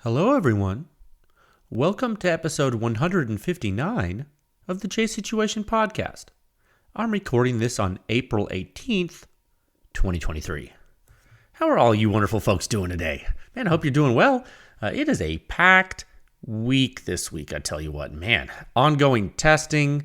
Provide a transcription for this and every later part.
Hello, everyone. Welcome to episode 159 of the J Situation Podcast. I'm recording this on April 18th, 2023. How are all you wonderful folks doing today? Man, I hope you're doing well. It is a packed week this week, I tell you what. Man, ongoing testing.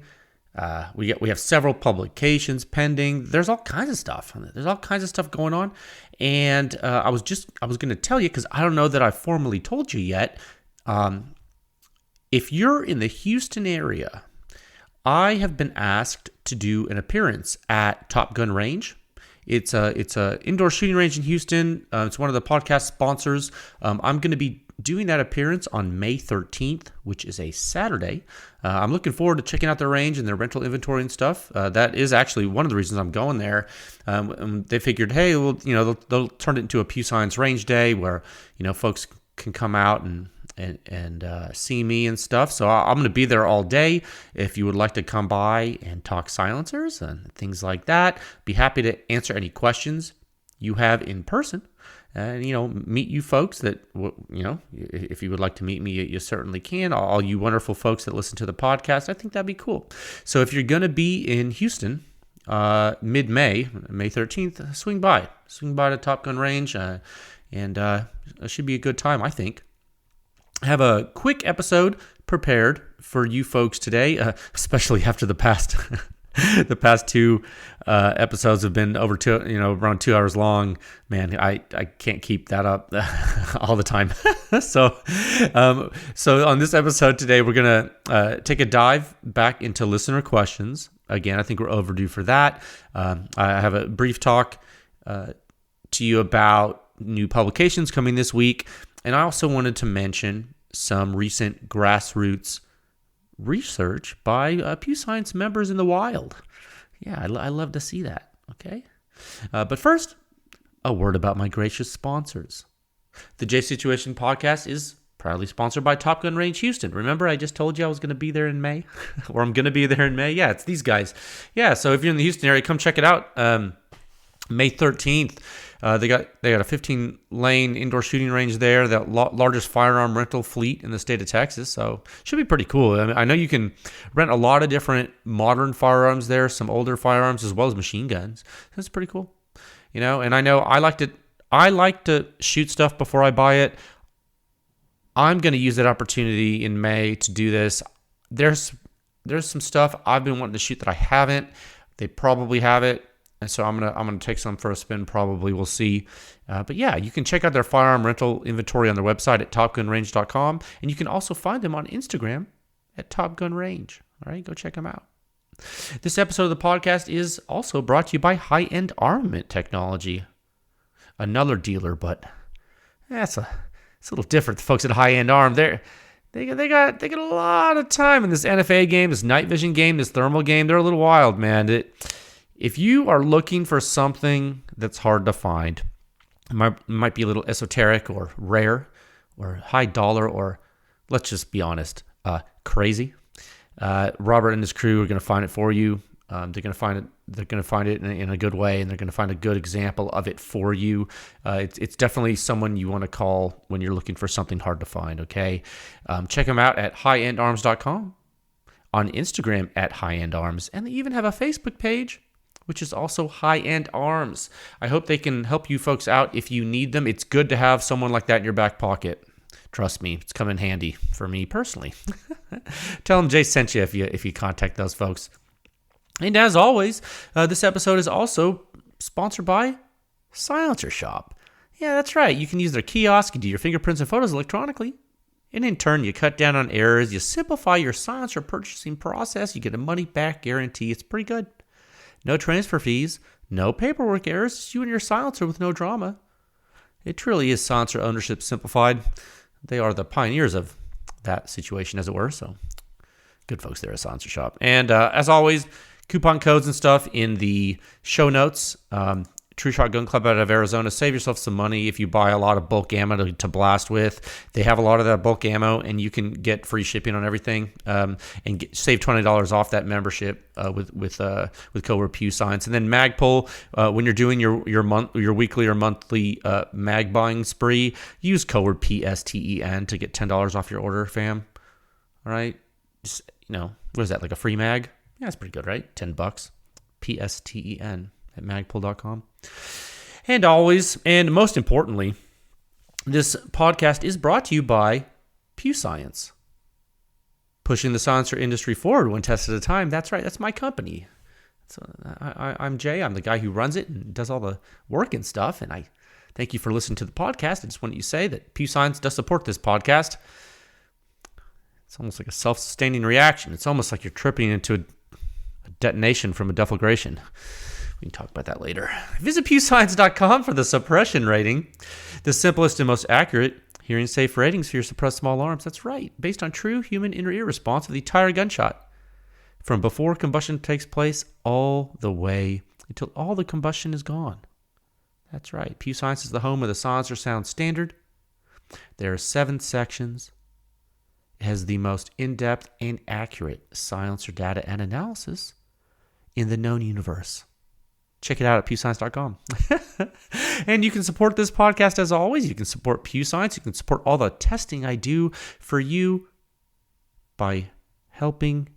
We have several publications pending. There's all kinds of stuff. There's all kinds of stuff going on. And I was going to tell you, because I don't know that I formally told you yet. If you're in the Houston area, I have been asked to do an appearance at Top Gun Range. It's a indoor shooting range in Houston. It's one of the podcast sponsors. I'm going to be doing that appearance on May 13th, which is a Saturday. I'm looking forward to checking out their range and their rental inventory and stuff. That is actually one of the reasons I'm going there. They figured, hey, well, they'll turn it into a Pew Science Range Day where, folks can come out and see me and stuff. So I'm going to be there all day. If you would like to come by and talk silencers and things like that, be happy to answer any questions you have in person. And, meet you folks that, if you would like to meet me, you certainly can. All you wonderful folks that listen to the podcast, I think that'd be cool. So if you're going to be in Houston mid-May, May 13th, swing by to Top Gun Range, and it should be a good time, I think. I have a quick episode prepared for you folks today, especially after the past the past two episodes have been around 2 hours long. Man, I can't keep that up all the time. So on this episode today, we're gonna take a dive back into listener questions. Again, I think we're overdue for that. I have a brief talk to you about new publications coming this week. And I also wanted to mention some recent grassroots research by Pew Science members in the wild. Yeah, I love to see that, okay? But first, a word about my gracious sponsors. The J Situation Podcast is proudly sponsored by Top Gun Range Houston. Remember, I just told you I was going to be there in May? Or I'm going to be there in May? Yeah, it's these guys. Yeah, so if you're in the Houston area, come check it out. May 13th. They got a 15-lane indoor shooting range there, the largest firearm rental fleet in the state of Texas. So should be pretty cool. I mean, I know you can rent a lot of different modern firearms there, some older firearms as well as machine guns. That's pretty cool, And I know I like to shoot stuff before I buy it. I'm going to use that opportunity in May to do this. There's some stuff I've been wanting to shoot that I haven't. They probably have it. And so I'm gonna take some for a spin. Probably, we'll see. But yeah, you can check out their firearm rental inventory on their website at topgunrange.com, and you can also find them on Instagram at Top Gun Range. All right, go check them out. This episode of the podcast is also brought to you by High End Armament Technology, another dealer, but it's a little different. The folks at High End Arm, they got a lot of time in this NFA game, this night vision game, this thermal game. They're a little wild, man. If you are looking for something that's hard to find, it might be a little esoteric or rare or high dollar or, let's just be honest, crazy, Robert and his crew are going to find it for you. They're going to find it in a good way, and they're going to find a good example of it for you. It's definitely someone you want to call when you're looking for something hard to find, okay? Check them out at highendarms.com, on Instagram at highendarms, and they even have a Facebook page, which is also High End Arms. I hope they can help you folks out if you need them. It's good to have someone like that in your back pocket. Trust me, it's come in handy for me personally. Tell them Jay sent you if you contact those folks. And as always, this episode is also sponsored by Silencer Shop. Yeah, that's right. You can use their kiosk and do your fingerprints and photos electronically. And in turn, you cut down on errors. You simplify your silencer purchasing process. You get a money-back guarantee. It's pretty good. No transfer fees, no paperwork errors, just you and your silencer with no drama. It truly is silencer ownership simplified. They are the pioneers of that situation, as it were. So good folks there at Silencer Shop. And as always, coupon codes and stuff in the show notes. True Shot Gun Club out of Arizona. Save yourself some money if you buy a lot of bulk ammo to blast with. They have a lot of that bulk ammo, and you can get free shipping on everything, and save $20 off that membership with code Pew Science. And then Magpul, when you're doing your weekly or monthly mag buying spree, use code PSTEN to get $10 off your order, fam. All right, just, what is that, like a free mag? Yeah, that's pretty good, right? $10. PSTEN at magpul.com. And always, and most importantly, this podcast is brought to you by Pew Science. Pushing the silencer industry forward one test at a time. That's right, that's my company. So I'm Jay. I'm the guy who runs it and does all the work and stuff. And I thank you for listening to the podcast. I just wanted to say that Pew Science does support this podcast. It's almost like a self-sustaining reaction. It's almost like you're tripping into a detonation from a deflagration. We can talk about that later. Visit pewscience.com for the suppression rating, the simplest and most accurate hearing safe ratings for your suppressed small arms. That's right, based on true human inner ear response of the entire gunshot, from before combustion takes place all the way until all the combustion is gone. That's right. Pew Science is the home of the Silencer Sound Standard. There are 7 sections. It has the most in-depth and accurate silencer data and analysis in the known universe. Check it out at pewscience.com. And you can support this podcast as always. You can support Pew Science. You can support all the testing I do for you by helping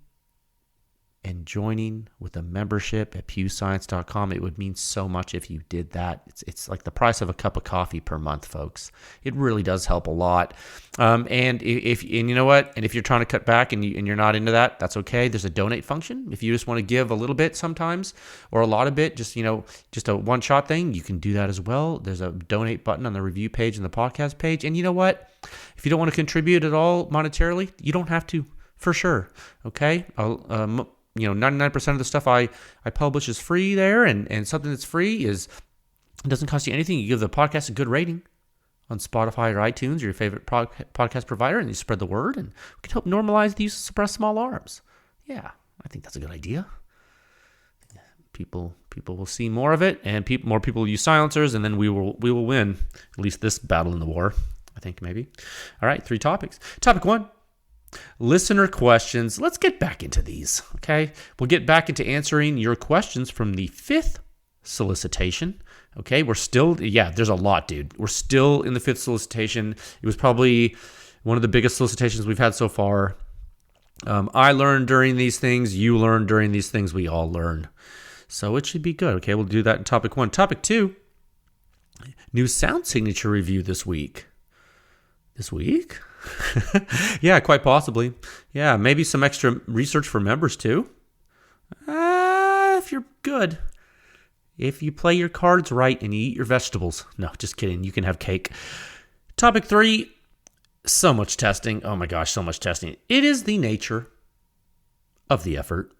and joining with a membership at pewscience.com. It would mean so much if you did that. It's like the price of a cup of coffee per month, folks. It really does help a lot. And you know what? And if you're trying to cut back and you're not into that, that's okay. There's a donate function. If you just want to give a little bit sometimes or a lot of it, just a one-shot thing, you can do that as well. There's a donate button on the review page and the podcast page. And you know what? If you don't want to contribute at all monetarily, you don't have to, for sure. Okay? 99% of the stuff I publish is free there, and something that's free it doesn't cost you anything. You give the podcast a good rating on Spotify or iTunes or your favorite podcast provider, and you spread the word, and we can help normalize the use of suppressed small arms. Yeah, I think that's a good idea. People will see more of it, and more people will use silencers, and then we will win at least this battle in the war. I think maybe. All right, 3 topics. Topic 1. Listener questions. Let's get back into these, okay? We'll get back into answering your questions from the 5th solicitation, okay? There's a lot, dude. We're still in the 5th solicitation. It was probably one of the biggest solicitations we've had so far. I learned during these things. You learned during these things. We all learn. So it should be good, okay? We'll do that in topic 1. Topic 2, new sound signature review this week. This week? Yeah, quite possibly. Yeah, maybe some extra research for members too. If you're good. If you play your cards right and you eat your vegetables. No, just kidding. You can have cake. Topic 3, so much testing. Oh my gosh, so much testing. It is the nature of the effort.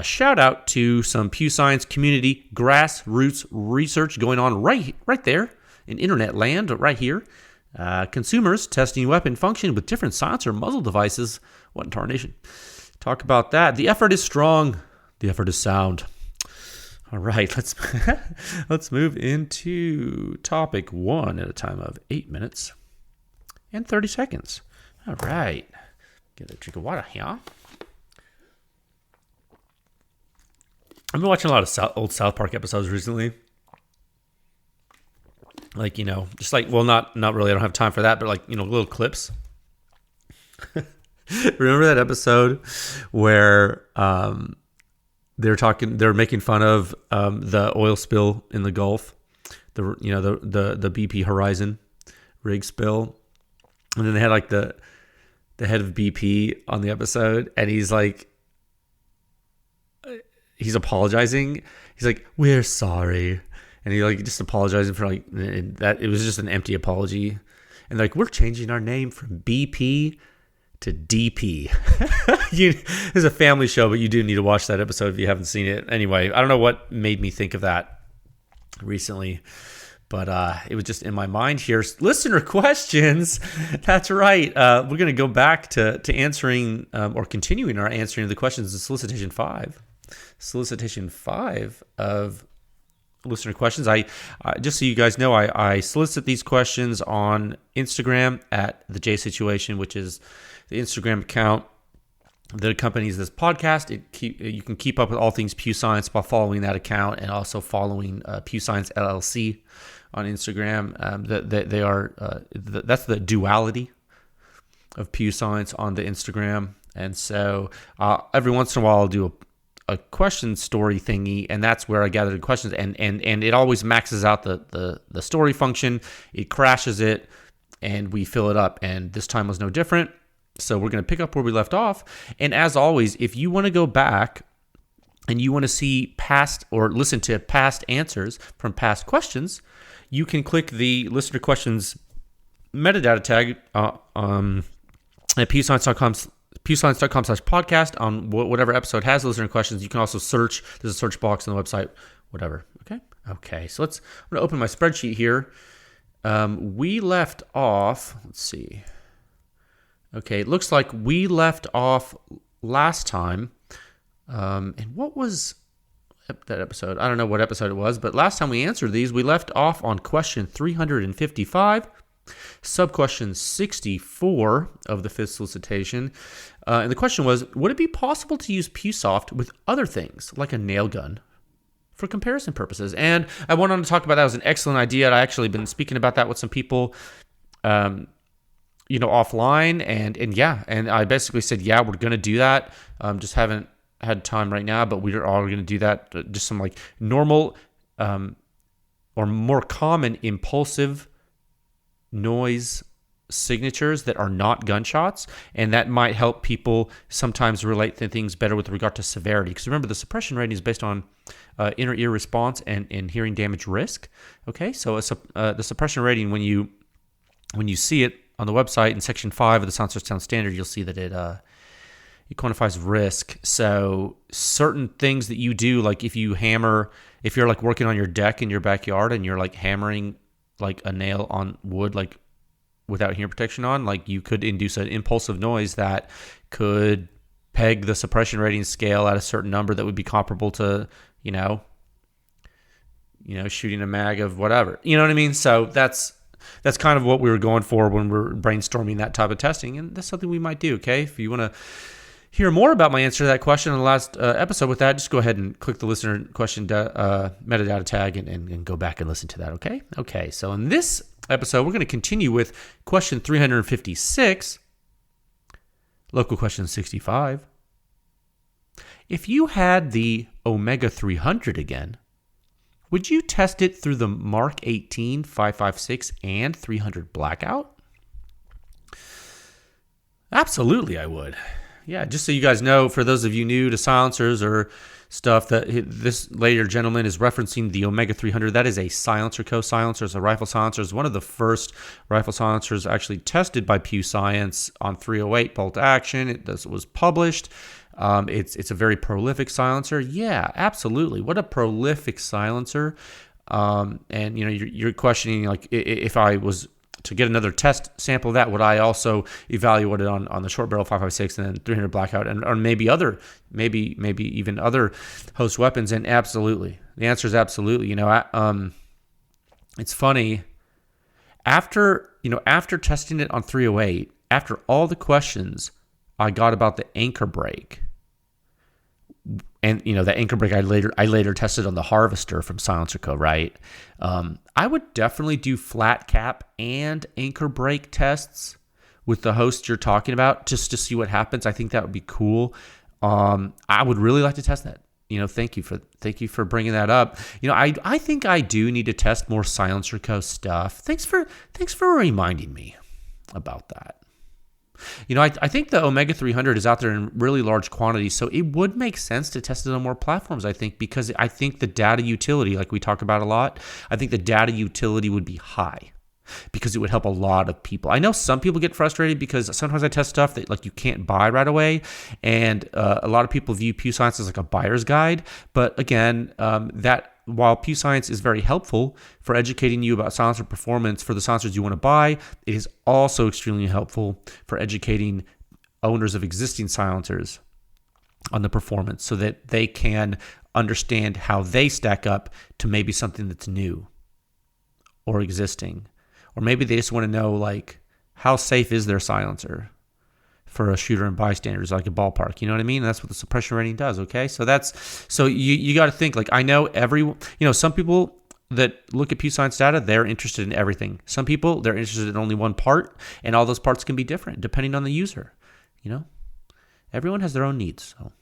Shout out to some Pew Science community grassroots research going on right there in internet land, right here. Consumers testing weapon function with different silencer muzzle devices. What in tarnation? Talk about that. The effort is strong. The effort is sound. All right, let's move into topic 1 at a time of 8 minutes and 30 seconds. All right, get a drink of water here. I've been watching a lot of old South Park episodes recently. Like, just like, well, not really. I don't have time for that, but like, little clips. Remember that episode where they're making fun of the oil spill in the Gulf, the BP Horizon rig spill, and then they had like the head of BP on the episode, and he's apologizing. He's like, "We're sorry." And he just apologizing for that. It was just an empty apology. And we're changing our name from BP to DP. It's a family show, but you do need to watch that episode if you haven't seen it. Anyway, I don't know what made me think of that recently, but it was just in my mind here. Listener questions. That's right. We're going to go back to answering or continuing our answering of the questions in Solicitation 5. Solicitation 5 of listener questions. I just so you guys know, I solicit these questions on Instagram at the J Situation, which is the Instagram account that accompanies this podcast. You can keep up with all things Pew Science by following that account and also following Pew Science LLC on Instagram. That's the duality of Pew Science on the Instagram. And so every once in a while I'll do a question story thingy, and that's where I gather the questions, and it always maxes out the story function. It crashes it, and we fill it up, and this time was no different. So we're going to pick up where we left off. And as always, if you want to go back and you want to see past or listen to past answers from past questions, you can click the listener questions metadata tag at pewscience.com/podcast on whatever episode has listener questions. You can also search. There's a search box on the website, whatever. Okay. So I'm going to open my spreadsheet here. We left off, let's see. Okay, it looks like we left off last time. And what was that episode? I don't know what episode it was, but last time we answered these, we left off on question 355, sub-question 64 of the fifth solicitation. And the question was, would it be possible to use PewSoft with other things, like a nail gun, for comparison purposes? And I went on to talk about that as an excellent idea. I actually been speaking about that with some people offline, and I basically said, yeah, we're going to do that. Just haven't had time right now, but we're all going to do that. Just some like normal or more common impulsive noise signatures that are not gunshots, and that might help people sometimes relate to things better with regard to severity. Because remember, the suppression rating is based on inner ear response and hearing damage risk. Okay, so the suppression rating, when you see it on the website in section 5 of the Sound Source Sound Standard, you'll see that it quantifies risk. So certain things that you do, like if you're like working on your deck in your backyard and you're like hammering like a nail on wood, like without hearing protection on, like you could induce an impulsive noise that could peg the suppression rating scale at a certain number that would be comparable to, shooting a mag of whatever. You know what I mean? So that's kind of what we were going for when we're brainstorming that type of testing, and that's something we might do, okay? If you want to hear more about my answer to that question in the last episode with that, just go ahead and click the listener question metadata tag and go back and listen to that, okay? Okay, so in this episode, we're going to continue with question 356, local question 65. If you had the Omega 300 again, would you test it through the Mark 18, 556, and 300 blackout? Absolutely, I would. Yeah, just so you guys know, for those of you new to silencers or stuff, that this later gentleman is referencing the Omega 300. That is a Silencer Co. silencer. It's a rifle silencer. It's one of the first rifle silencers actually tested by Pew Science on 308 bolt action. It was published. It's a very prolific silencer. Yeah, absolutely. What a prolific silencer. And you're questioning, like, if I was to get another test sample of that, would I also evaluate it on the short barrel 556 and then 300 blackout or maybe even other host weapons? And absolutely, the answer is absolutely. It's funny, after testing it on 308, after all the questions I got about the anchor brake, and the anchor brake I later tested on the Harvester from Silencer Co. Right, I would definitely do flat cap and anchor brake tests with the host you're talking about just to see what happens. I think that would be cool. I would really like to test that. Thank you for bringing that up. I think I do need to test more Silencer Co. stuff. Thanks for reminding me about that. I think the Omega 300 is out there in really large quantities, so it would make sense to test it on more platforms, I think, because I think the data utility, like we talk about a lot, I think the data utility would be high because it would help a lot of people. I know some people get frustrated because sometimes I test stuff that like you can't buy right away, and a lot of people view Pew Science as like a buyer's guide, but again, that while Pew Science is very helpful for educating you about silencer performance for the silencers you want to buy, it is also extremely helpful for educating owners of existing silencers on the performance so that they can understand how they stack up to maybe something that's new or existing. Or maybe they just want to know, like, how safe is their silencer for a shooter and bystanders, like a ballpark? You know what I mean? That's what the suppression rating does, okay? So you got to think, like, I know some people that look at Pew Science data, they're interested in everything. Some people, they're interested in only one part, and all those parts can be different depending on the user. Everyone has their own needs. So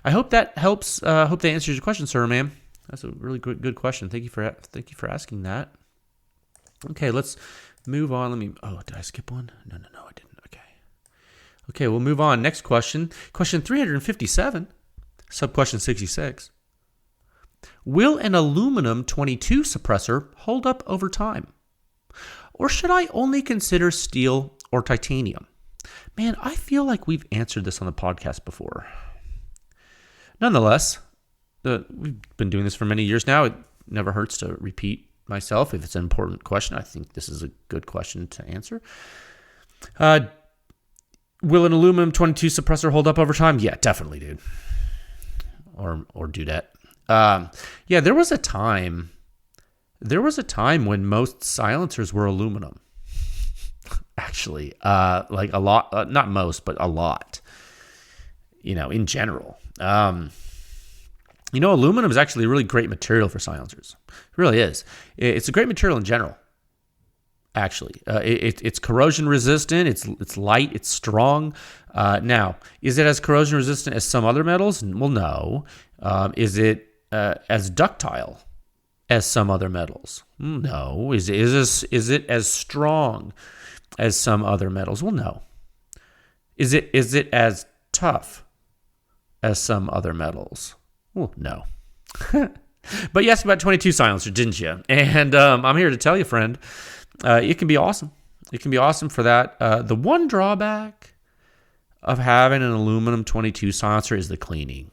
I hope that helps. Hope that answers your question, sir, ma'am. That's a really good question. Thank you for asking that. Okay, let's move on. Did I skip one? No, I didn't. Okay, we'll move on. Next question. Question 357, sub-question 66. Will an aluminum 22 suppressor hold up over time? Or should I only consider steel or titanium? Man, I feel like we've answered this on the podcast before. Nonetheless, we've been doing this for many years now. It never hurts to repeat myself if it's an important question. I think this is a good question to answer. Will an aluminum 22 suppressor hold up over time? Yeah, definitely, dude. Or dudette. There was a time when most silencers were aluminum. Actually, like a lot, not most, but a lot, in general. Aluminum is actually a really great material for silencers. It really is. It's a great material in general. Actually, it's corrosion resistant. It's light. It's strong. Now, is it as corrosion resistant as some other metals? Well, no. Is it as ductile as some other metals? No. Is it as strong as some other metals? Well, no. Is it as tough as some other metals? Well, no. But you asked about 22 silencer, didn't you? And I'm here to tell you, friend, it can be awesome. It can be awesome for that. The one drawback of having an aluminum 22 silencer is the cleaning.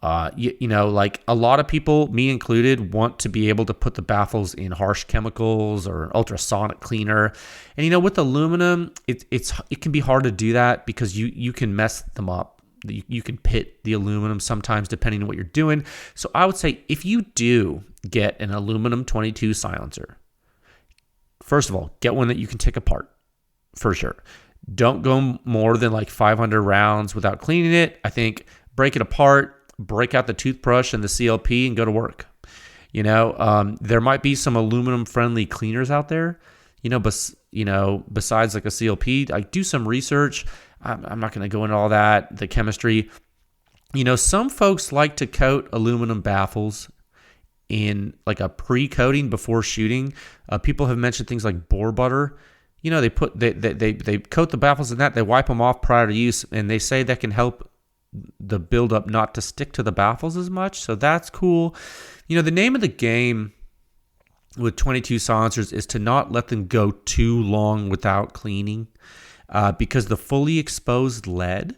Like a lot of people, me included, want to be able to put the baffles in harsh chemicals or an ultrasonic cleaner. And with aluminum, it can be hard to do that because you can mess them up. You can pit the aluminum sometimes depending on what you're doing. So I would say if you do get an aluminum 22 silencer, first of all, get one that you can take apart for sure. Don't go more than like 500 rounds without cleaning it. I think break it apart. Break out the toothbrush and the CLP and go to work. There might be some aluminum-friendly cleaners out there. Besides like a CLP, like do some research. I'm not going to go into all that, the chemistry. Some folks like to coat aluminum baffles in like a pre-coating before shooting. People have mentioned things like boar butter. They coat the baffles in that. They wipe them off prior to use, and they say that can help the buildup not to stick to the baffles as much. So that's cool. The name of the game with 22 silencers is to not let them go too long without cleaning, because the fully exposed lead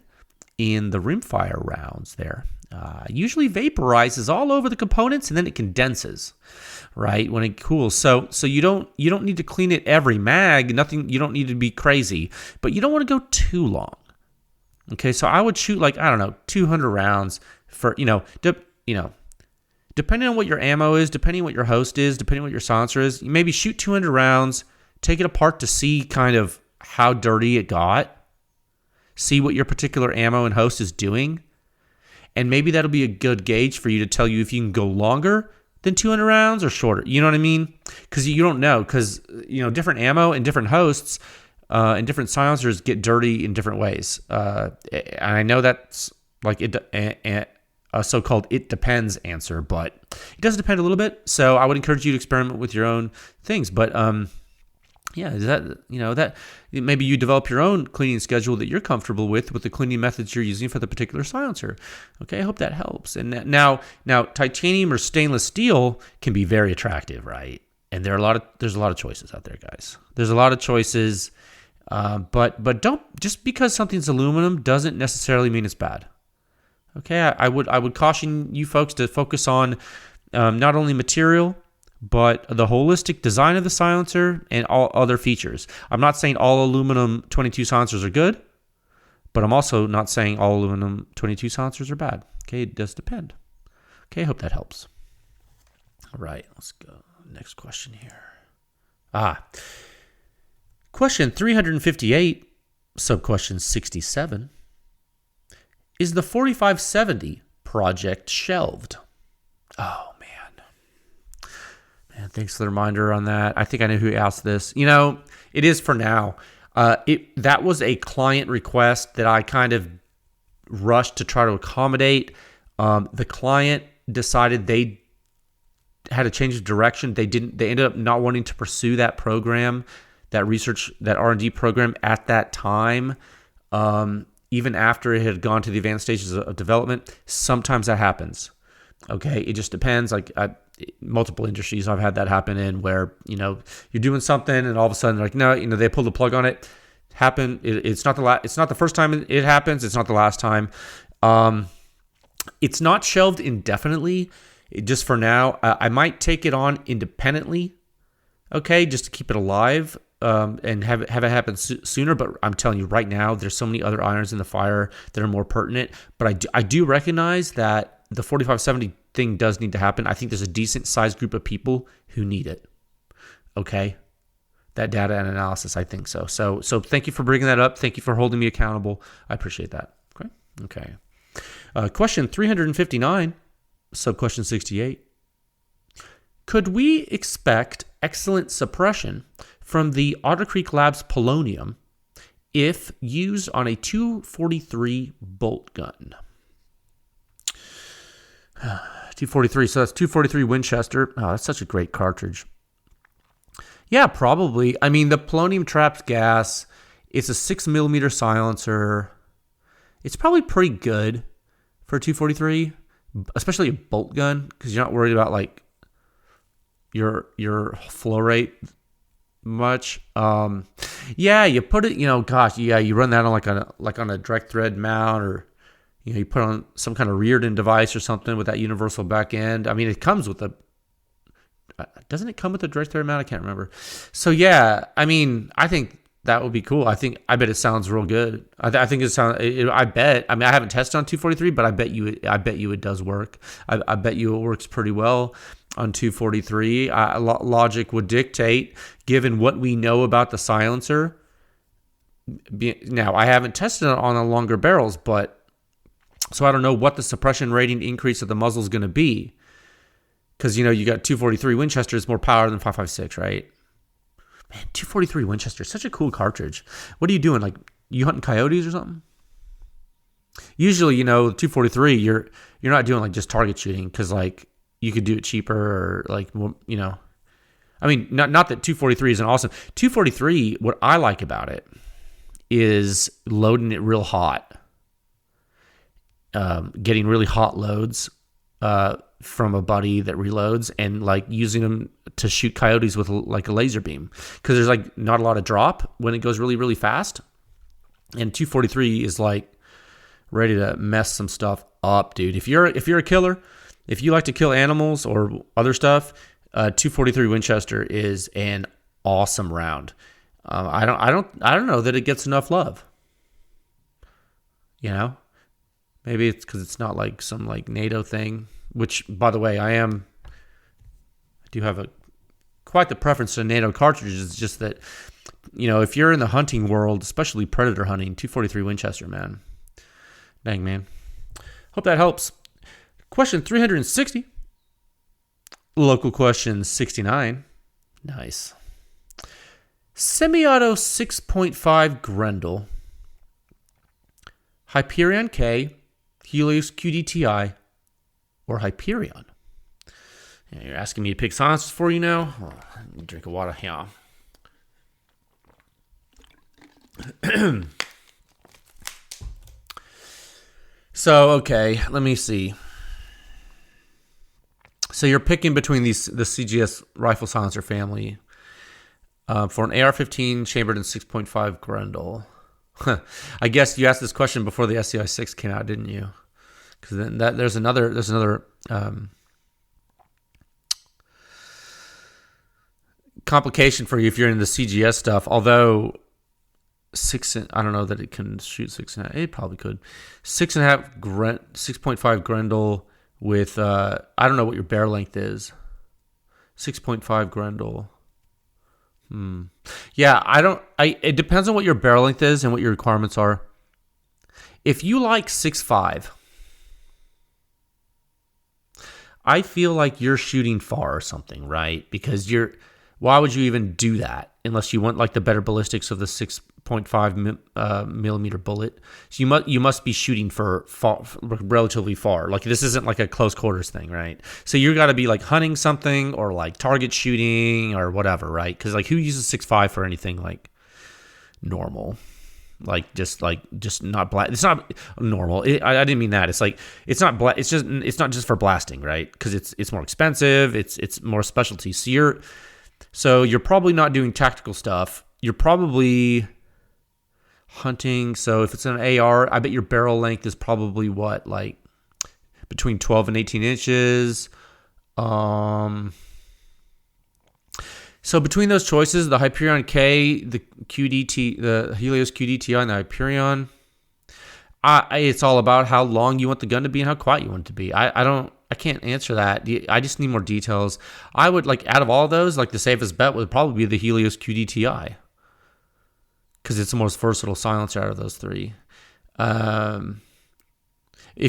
in the rimfire rounds there usually vaporizes all over the components and then it condenses, right, when it cools. So you don't need to clean it every mag. You don't need to be crazy, but you don't want to go too long. Okay, so I would shoot 200 rounds for, depending on what your ammo is, depending on what your host is, depending on what your silencer is, you maybe shoot 200 rounds, take it apart to see kind of how dirty it got, see what your particular ammo and host is doing, and maybe that'll be a good gauge for you to tell you if you can go longer than 200 rounds or shorter. You know what I mean? Because you don't know, because, different ammo and different hosts and different silencers get dirty in different ways. And I know that's like a so-called "it depends" answer, but it does depend a little bit. So I would encourage you to experiment with your own things. But is that maybe you develop your own cleaning schedule that you're comfortable with the cleaning methods you're using for the particular silencer. Okay, I hope that helps. And now titanium or stainless steel can be very attractive, right? And there's a lot of choices out there, guys. There's a lot of choices. But don't, just because something's aluminum doesn't necessarily mean it's bad. Okay, I would caution you folks to focus on not only material, but the holistic design of the silencer and all other features. I'm not saying all aluminum 22 silencers are good, but I'm also not saying all aluminum 22 silencers are bad. Okay, it does depend. Okay, hope that helps. All right, let's go. Next question here. Question 358, sub-question 67. Is the 4570 project shelved? Oh, man, thanks for the reminder on that. I think I know who asked this. It is for now. That was a client request that I kind of rushed to try to accommodate. The client decided they had a change of direction. They ended up not wanting to pursue that program, that research, that R&D program at that time. Even after it had gone to the advanced stages of development. Sometimes that happens. Okay, it just depends. Like multiple industries I've had that happen in, where you're doing something and all of a sudden no, they pull the plug on it. It's not the first time it happens. It's not the last time. It's not shelved indefinitely. Just for now, I might take it on independently. Okay, just to keep it alive. And have it happen sooner, but I'm telling you right now, there's so many other irons in the fire that are more pertinent. But I do recognize that the 4570 thing does need to happen. I think there's a decent sized group of people who need it. Okay, that data and analysis, I think so. So thank you for bringing that up. Thank you for holding me accountable. I appreciate that. Okay. Question 359, sub-question 68. Could we expect excellent suppression from the Otter Creek Labs polonium if used on a 243 bolt gun? 243, so that's 243 Winchester. Oh, that's such a great cartridge. Yeah, probably. I mean, the polonium traps gas. It's a 6mm silencer. It's probably pretty good for a 243, especially a bolt gun, because you're not worried about like your flow rate much. Yeah, you put it, you run that on on a direct thread mount, or you put on some kind of Reardon device or something with that universal back end. I mean, it comes with doesn't it come with a direct thread mount? I can't remember. So yeah, I mean, I think that would be cool. I bet it sounds real good. I think it sounds. I bet. I mean, I haven't tested on 243, but I bet you it does work. I bet you it works pretty well on 243. Logic would dictate, given what we know about the silencer. Now, I haven't tested it on the longer barrels, so I don't know what the suppression rating increase of the muzzle is going to be. Because you got 243 Winchester is more power than 5.56, right? Man, 243 Winchester, such a cool cartridge. What are you doing? Like, you hunting coyotes or something? Usually, 243, you're not doing like just target shooting, because like you could do it cheaper, or like, I mean, not that 243 isn't awesome. 243, what I like about it is loading it real hot, getting really hot loads from a buddy that reloads, and like using them to shoot coyotes with like a laser beam, because there's like not a lot of drop when it goes really, really fast. And 243 is like ready to mess some stuff up, dude. If you're a killer, if you like to kill animals or other stuff, 243 Winchester is an awesome round. I don't know that it gets enough love. Maybe it's because it's not like some like NATO thing. Which, by the way, I do have quite the preference to NATO cartridges. It's just that, if you're in the hunting world, especially predator hunting, 243 Winchester, man. Dang, man. Hope that helps. Question 360. Local question 69. Nice. Semi-auto 6.5 Grendel. Hyperion K, Helios QDTI, or Hyperion. Yeah, you're asking me to pick silencers for you now? Oh, let me drink of water. Yeah. So, okay, let me see. So you're picking between the CGS rifle silencer family for an AR-15 chambered in 6.5 Grendel. I guess you asked this question before the SCI 6 came out, didn't you? Because then there's another complication for you if you're in the CGS stuff. Although I don't know that it can shoot 6.5. It probably could. 6.5 6.5 Grendel with, I don't know what your barrel length is. 6.5 Grendel. Yeah, it depends on what your barrel length is and what your requirements are. If you like 6.5, I feel like you're shooting far or something, right? Because why would you even do that unless you want like the better ballistics of the 6.5 millimeter bullet? So you must be shooting for far, relatively far. Like this isn't like a close quarters thing, right? So you got to be like hunting something or like target shooting or whatever, right? Because like who uses 6.5 for anything like normal? Just not blast. It's not normal. I didn't mean that. It's like it's not it's not just for blasting, right? Because it's more expensive. It's more specialty. So you're probably not doing tactical stuff. You're probably hunting. So if it's an AR, I bet your barrel length is probably what, like between 12 and 18 inches. So between those choices, the Hyperion K, the Helios QDTI, and the Hyperion, it's all about how long you want the gun to be and how quiet you want it to be. I can't answer that. I just need more details. I would like out of all those, like the safest bet would probably be the Helios QDTI because it's the most versatile silencer out of those three. If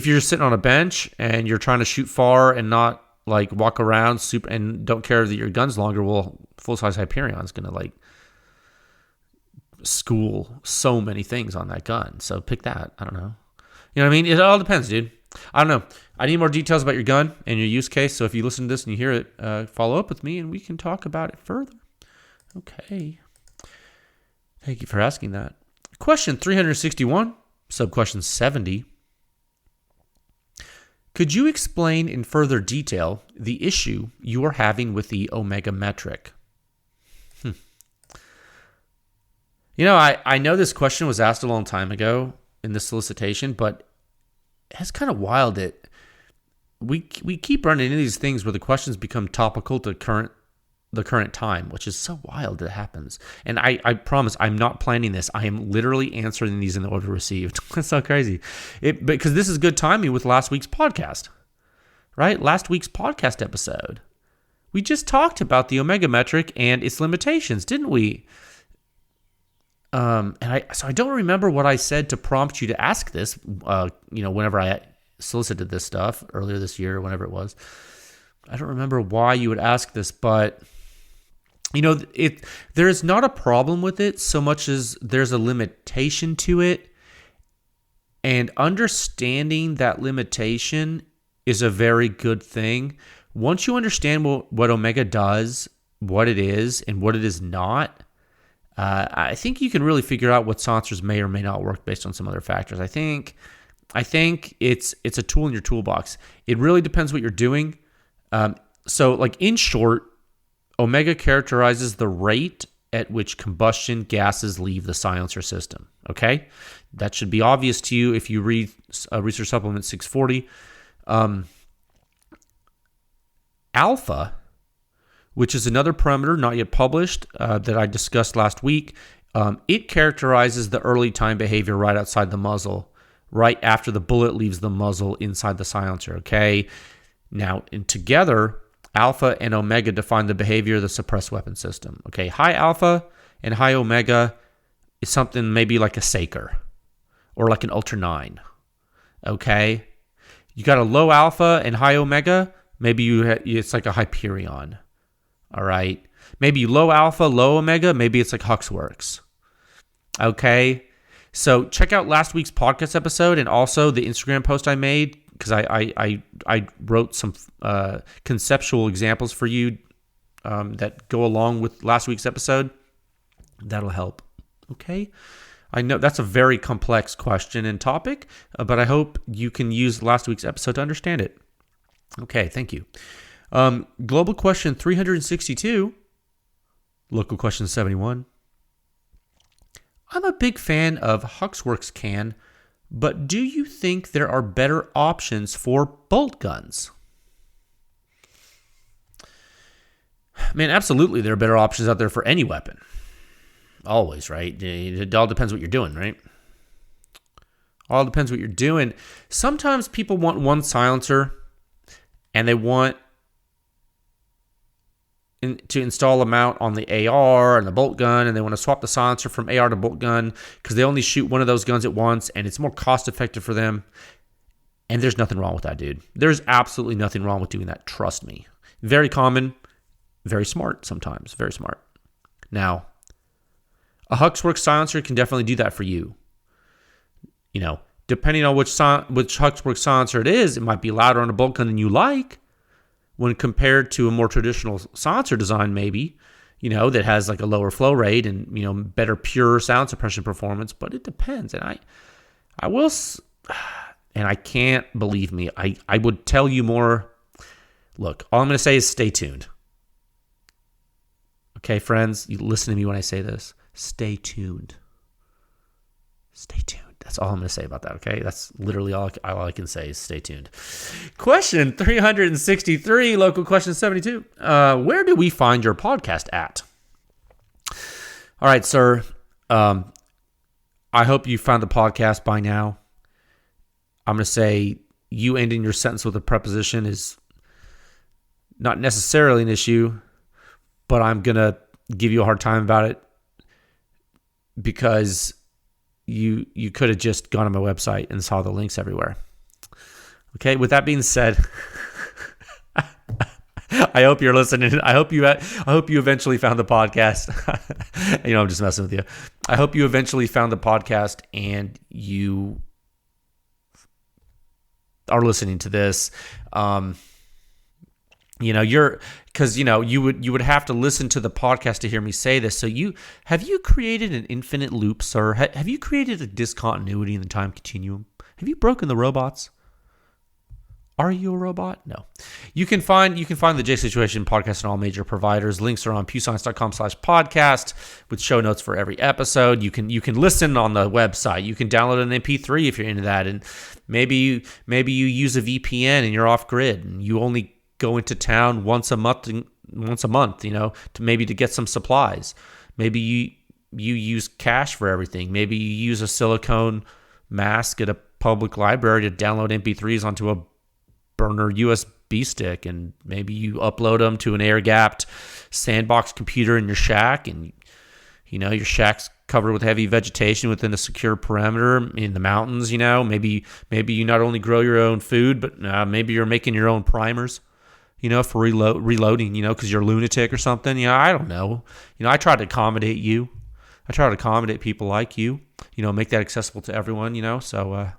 you're sitting on a bench and you're trying to shoot far and not like walk around super and don't care that your gun's longer, well, full-size Hyperion is going to like school so many things on that gun. So pick that. I don't know. You know what I mean? It all depends, dude. I don't know. I need more details about your gun and your use case. So if you listen to this and you hear it, follow up with me and we can talk about it further. Okay. Thank you for asking that. Question 361, sub-question 70. Could you explain in further detail the issue you are having with the Omega metric? You know, I know this question was asked a long time ago in the solicitation, but it's kind of wild that we keep running into these things where the questions become topical to the current time, which is so wild that it happens. And I promise I'm not planning this. I am literally answering these in the order received. That's so crazy. Because this is good timing with last week's podcast, right? Last week's podcast episode. We just talked about the Omega metric and its limitations, didn't we? So I don't remember what I said to prompt you to ask this, whenever I solicited this stuff earlier this year or whenever it was. I don't remember why you would ask this, but there is not a problem with it so much as there's a limitation to it. And understanding that limitation is a very good thing. Once you understand what Omega does, what it is, and what it is not, I think you can really figure out what silencers may or may not work based on some other factors. I think it's a tool in your toolbox. It really depends what you're doing. So like in short, Omega characterizes the rate at which combustion gases leave the silencer system. Okay? That should be obvious to you if you read Research Supplement 640. Alpha, which is another parameter not yet published that I discussed last week, it characterizes the early time behavior right outside the muzzle, right after the bullet leaves the muzzle inside the silencer. Okay? Now, together, Alpha and Omega define the behavior of the suppressed weapon system. Okay, high Alpha and high Omega is something maybe like a Saker or like an Ultra 9. Okay, you got a low Alpha and high Omega, maybe it's like a Hyperion. All right, maybe low Alpha, low Omega, maybe it's like Huxworks. Okay, so check out last week's podcast episode and also the Instagram post I made, because I wrote some conceptual examples for you that go along with last week's episode. That'll help. Okay? I know that's a very complex question and topic, but I hope you can use last week's episode to understand it. Okay, thank you. Global question 362, local question 71. I'm a big fan of Huxworks can, but do you think there are better options for bolt guns? Man, absolutely there are better options out there for any weapon. Always, right? It all depends what you're doing, right? All depends what you're doing. Sometimes people want one silencer and they want to install a mount on the AR and the bolt gun, and they want to swap the silencer from AR to bolt gun because they only shoot one of those guns at once, and it's more cost effective for them. And there's nothing wrong with that, dude. There's absolutely nothing wrong with doing that. Trust me. Very common, very smart sometimes, very smart. Now, a Huxworks silencer can definitely do that for you. Depending on which Huxworks silencer it is, it might be louder on a bolt gun than you like, when compared to a more traditional silencer design, maybe, that has like a lower flow rate and, better pure sound suppression performance. But it depends. And I will, and I can't, believe me, I would tell you more. Look, all I'm going to say is stay tuned. Okay, friends, you listen to me when I say this. Stay tuned. Stay tuned. That's all I'm going to say about that, okay? That's literally all I can say is stay tuned. Question 363, local question 72. Where do we find your podcast at? All right, sir. I hope you found the podcast by now. I'm going to say you ending your sentence with a preposition is not necessarily an issue, but I'm going to give you a hard time about it because you could have just gone on my website and saw the links everywhere. Okay, with that being said, I hope you're listening. I hope you eventually found the podcast. I'm just messing with you. I hope you eventually found the podcast and you are listening to this. You would have to listen to the podcast to hear me say this. So have you created an infinite loop, sir? Have you created a discontinuity in the time continuum? Have you broken the robots? Are you a robot? No. You can find the J Situation podcast on all major providers. Links are on pewscience.com/podcast with show notes for every episode. You can listen on the website. You can download an MP3 if you're into that. And maybe you use a VPN and you're off grid and you only go into town once a month, to get some supplies. Maybe you use cash for everything. Maybe you use a silicone mask at a public library to download MP3s onto a burner USB stick, and maybe you upload them to an air-gapped sandbox computer in your shack, and your shack's covered with heavy vegetation within a secure perimeter in the mountains. Maybe you not only grow your own food, but maybe you're making your own primers. For reloading, because you're a lunatic or something. I don't know. I try to accommodate you. I try to accommodate people like you, make that accessible to everyone, so,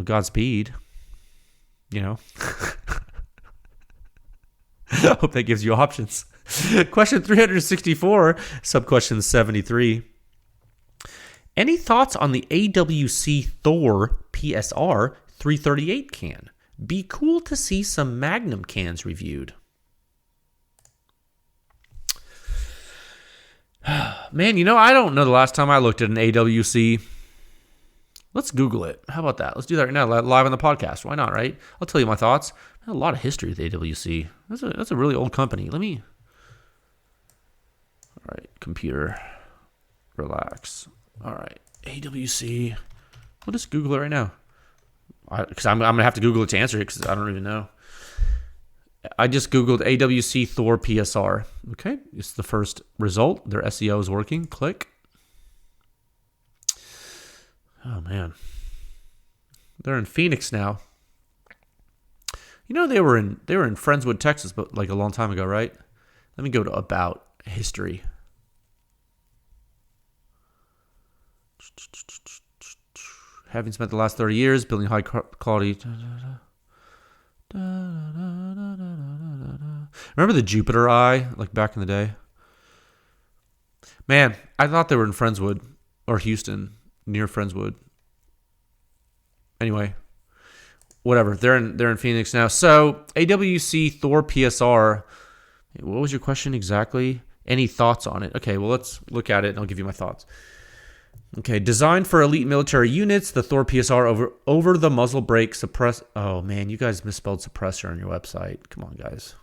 Godspeed, Hope that gives you options. Question 364, sub-question 73. Any thoughts on the AWC Thor PSR 338 can? Be cool to see some Magnum cans reviewed. Man, I don't know the last time I looked at an AWC. Let's Google it. How about that? Let's do that right now, live on the podcast. Why not, right? I'll tell you my thoughts. A lot of history with AWC. That's a really old company. All right, computer, relax. All right, AWC. We'll just Google it right now. Because I'm going to have to Google it to answer it because I don't even know. I just Googled AWC Thor PSR. Okay, it's the first result. Their SEO is working. Click. Oh, man. They're in Phoenix now. They were in Friendswood, Texas, but like a long time ago, right? Let me go to About History. Having spent the last 30 years building high quality. Remember the Jupiter Eye, like back in the day? Man, I thought they were in Friendswood or Houston, near Friendswood. Anyway, whatever. They're in Phoenix now. So AWC Thor PSR. What was your question exactly? Any thoughts on it? Okay, well let's look at it and I'll give you my thoughts. Okay, designed for elite military units, the Thor PSR over the muzzle brake suppress. Oh man, you guys misspelled suppressor on your website. Come on, guys.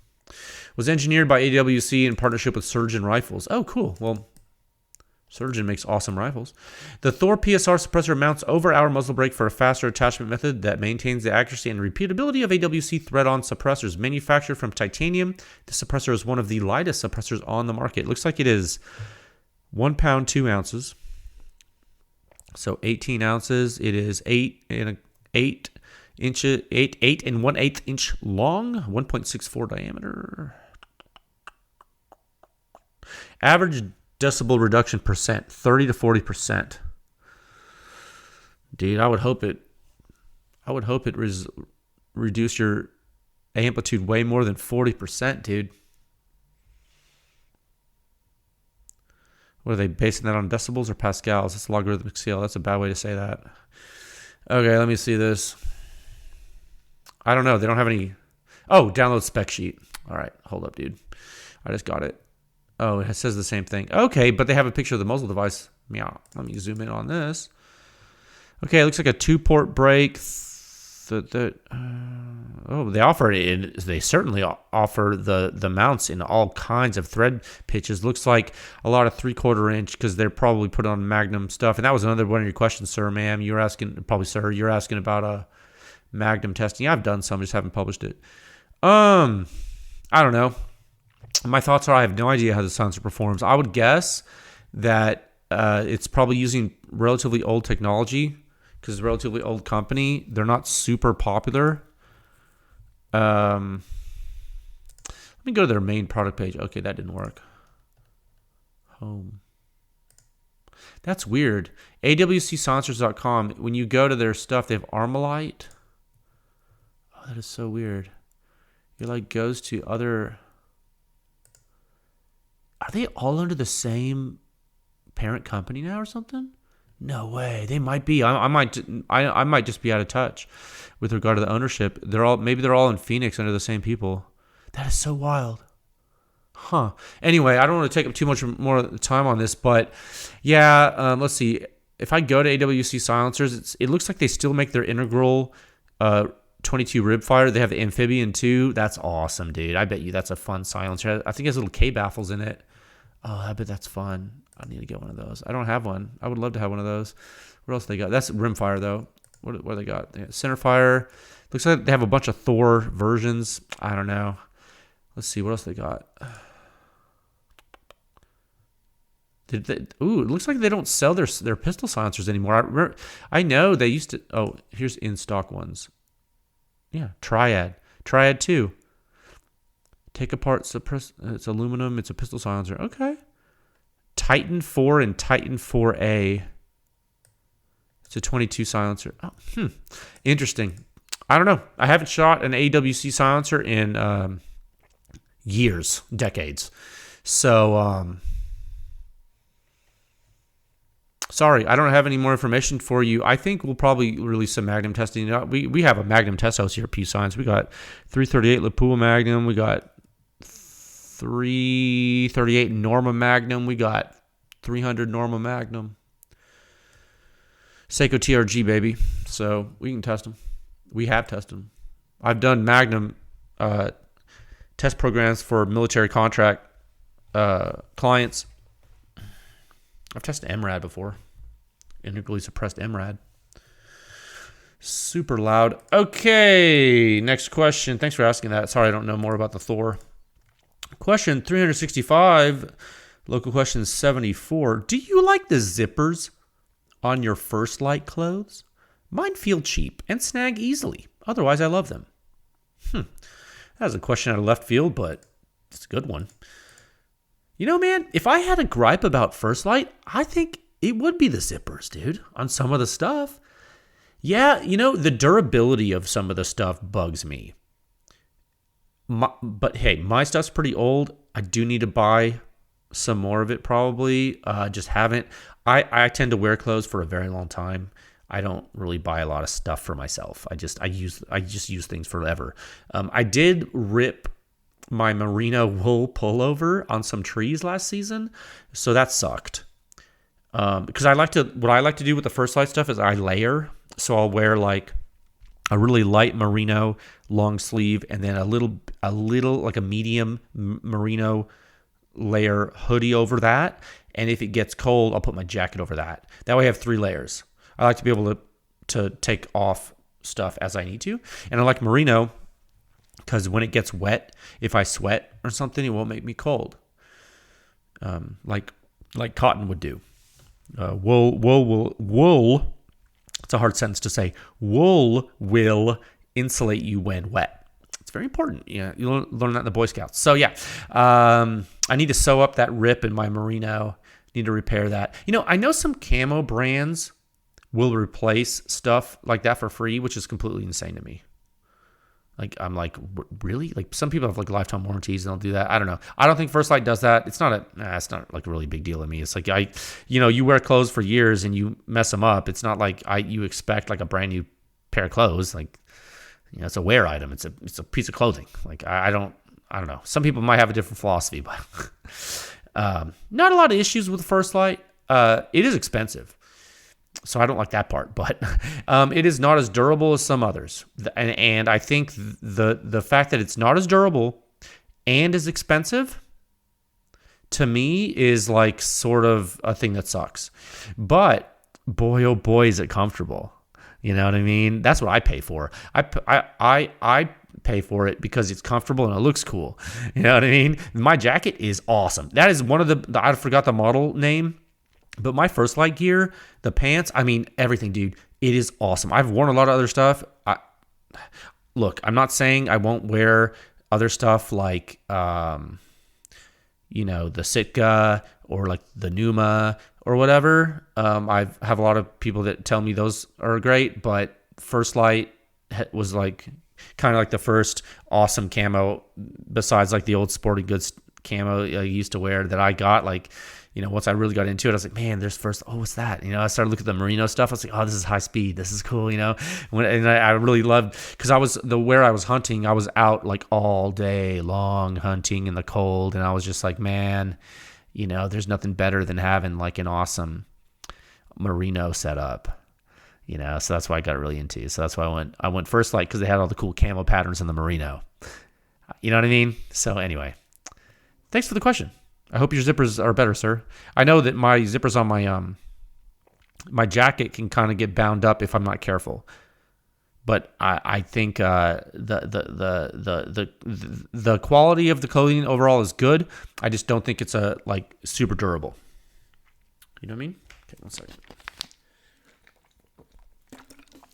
Was engineered by AWC in partnership with Surgeon Rifles. Oh, cool. Well, Surgeon makes awesome rifles. The Thor PSR suppressor mounts over our muzzle brake for a faster attachment method that maintains the accuracy and repeatability of AWC thread-on suppressors. Manufactured from titanium, the suppressor is one of the lightest suppressors on the market. It looks like it is 1 pound, 2 ounces. So 18 ounces. It is 8 and 1/8 inch long, 1.64 diameter. Average decibel reduction percent, 30 to 40%. Dude, I would hope it reduce your amplitude way more than 40%, dude. What are they basing that on, decibels or pascals? That's a logarithmic scale. That's a bad way to say that. Okay, let me see this. I don't know. They don't have any. Oh, download spec sheet. All right, hold up, dude. I just got it. Oh, it says the same thing. Okay, but they have a picture of the muzzle device. Meow. Let me zoom in on this. Okay, it looks like a 2-port brake. They offer it. They certainly offer the mounts in all kinds of thread pitches. Looks like a lot of 3/4 inch because they're probably put on Magnum stuff. And that was another one of your questions, sir, ma'am. You were asking, probably sir, you're asking about Magnum testing. Yeah, I've done some, just haven't published it. I don't know. My thoughts are I have no idea how the silencer performs. I would guess that it's probably using relatively old technology because it's a relatively old company. They're not super popular. Let me go to their main product page. Okay, that didn't work. Home. That's weird. AWCsilencers.com. When you go to their stuff, they have Armalite. Oh, that is so weird. It like goes to other. Are they all under the same parent company now or something? No way. They might be. I might just be out of touch with regard to the ownership. Maybe they're all in Phoenix under the same people. That is so wild. Huh. Anyway, I don't want to take up too much more time on this, but yeah, let's see. If I go to AWC Silencers, it looks like they still make their integral 22 Ribfire. They have the Amphibian too. That's awesome, dude. I bet you that's a fun silencer. I think it has little K baffles in it. Oh, I bet that's fun. I need to get one of those. I don't have one. I would love to have one of those. What else they got? That's Rimfire though. What do they got? They got Centerfire. Looks like they have a bunch of Thor versions. I don't know. Let's see what else they got. It looks like they don't sell their pistol silencers anymore. I know they used to. Oh, here's in stock ones. Yeah, Triad 2. Take apart suppress. It's aluminum. It's a pistol silencer. Okay. Titan 4 and Titan 4A. It's a 22 silencer. Oh, interesting. I don't know. I haven't shot an AWC silencer in years, decades. So, sorry, I don't have any more information for you. I think we'll probably release some Magnum testing. We have a Magnum test house here at Pew Science. We got 338 Lapua Magnum. We got 338 Norma Magnum. We got 300 Norma Magnum. Seiko TRG, baby. So we can test them. We have tested them. I've done Magnum test programs for military contract clients. I've tested MRAD before. Integrally suppressed MRAD. Super loud. Okay, next question. Thanks for asking that. Sorry, I don't know more about the Thor. Question 365, local question 74. Do you like the zippers on your First Light clothes? Mine feel cheap and snag easily. Otherwise, I love them. That was a question out of left field, but it's a good one. You know, man, if I had a gripe about First Light, I think it would be the zippers, dude, on some of the stuff. Yeah, you know, the durability of some of the stuff bugs me. But hey, my stuff's pretty old. I do need to buy some more of it probably. Just haven't. I tend to wear clothes for a very long time. I don't really buy a lot of stuff for myself. I just use things forever. I did rip my merino wool pullover on some trees last season, so that sucked. Because what I like to do with the First Light stuff is I layer. So I'll wear like a really light merino long sleeve and then a little like a medium merino layer hoodie over that. And if it gets cold, I'll put my jacket over that. That way I have 3 layers. I like to be able to take off stuff as I need to. And I like merino because when it gets wet, if I sweat or something, it won't make me cold. Like cotton would do. Wool. It's a hard sentence to say. Wool will insulate you when wet. It's very important. Yeah, you learn that in the Boy Scouts. So yeah, I need to sew up that rip in my merino. Need to repair that. I know some camo brands will replace stuff like that for free, which is completely insane to me. Like, I'm like, really? Like, some people have like lifetime warranties and they'll do that. I don't know. I don't think First Light does that. It's not like a really big deal to me. It's like, you wear clothes for years and you mess them up. It's not like you expect like a brand new pair of clothes. Like, it's a wear item. It's a piece of clothing. Like, I don't know. Some people might have a different philosophy, but not a lot of issues with First Light. It is expensive. So I don't like that part, but it is not as durable as some others. And I think the fact that it's not as durable and as expensive, to me, is like sort of a thing that sucks. But boy, oh boy, is it comfortable. You know what I mean? That's what I pay for. I pay for it because it's comfortable and it looks cool. You know what I mean? My jacket is awesome. That is one of I forgot the model name. But my First Light gear, the pants, everything, dude, it is awesome. I've worn a lot of other stuff. Look, I'm not saying I won't wear other stuff like, the Sitka or like the Numa or whatever. I have a lot of people that tell me those are great, but First Light was like kind of like the first awesome camo besides like the old sporting goods camo I used to wear that I got like, once I really got into it, I was like, man, there's what's that? I started looking at the merino stuff. I was like, oh, this is high speed. This is cool, And I really loved, because where I was hunting, I was out like all day long hunting in the cold. And I was just like, man, there's nothing better than having like an awesome merino setup, so that's why I got really into. So that's why I went First Light, because they had all the cool camo patterns in the merino. You know what I mean? So anyway, thanks for the question. I hope your zippers are better, sir. I know that my zippers on my jacket can kind of get bound up if I'm not careful. But I think the quality of the clothing overall is good. I just don't think it's super durable. You know what I mean? Okay, 1 second.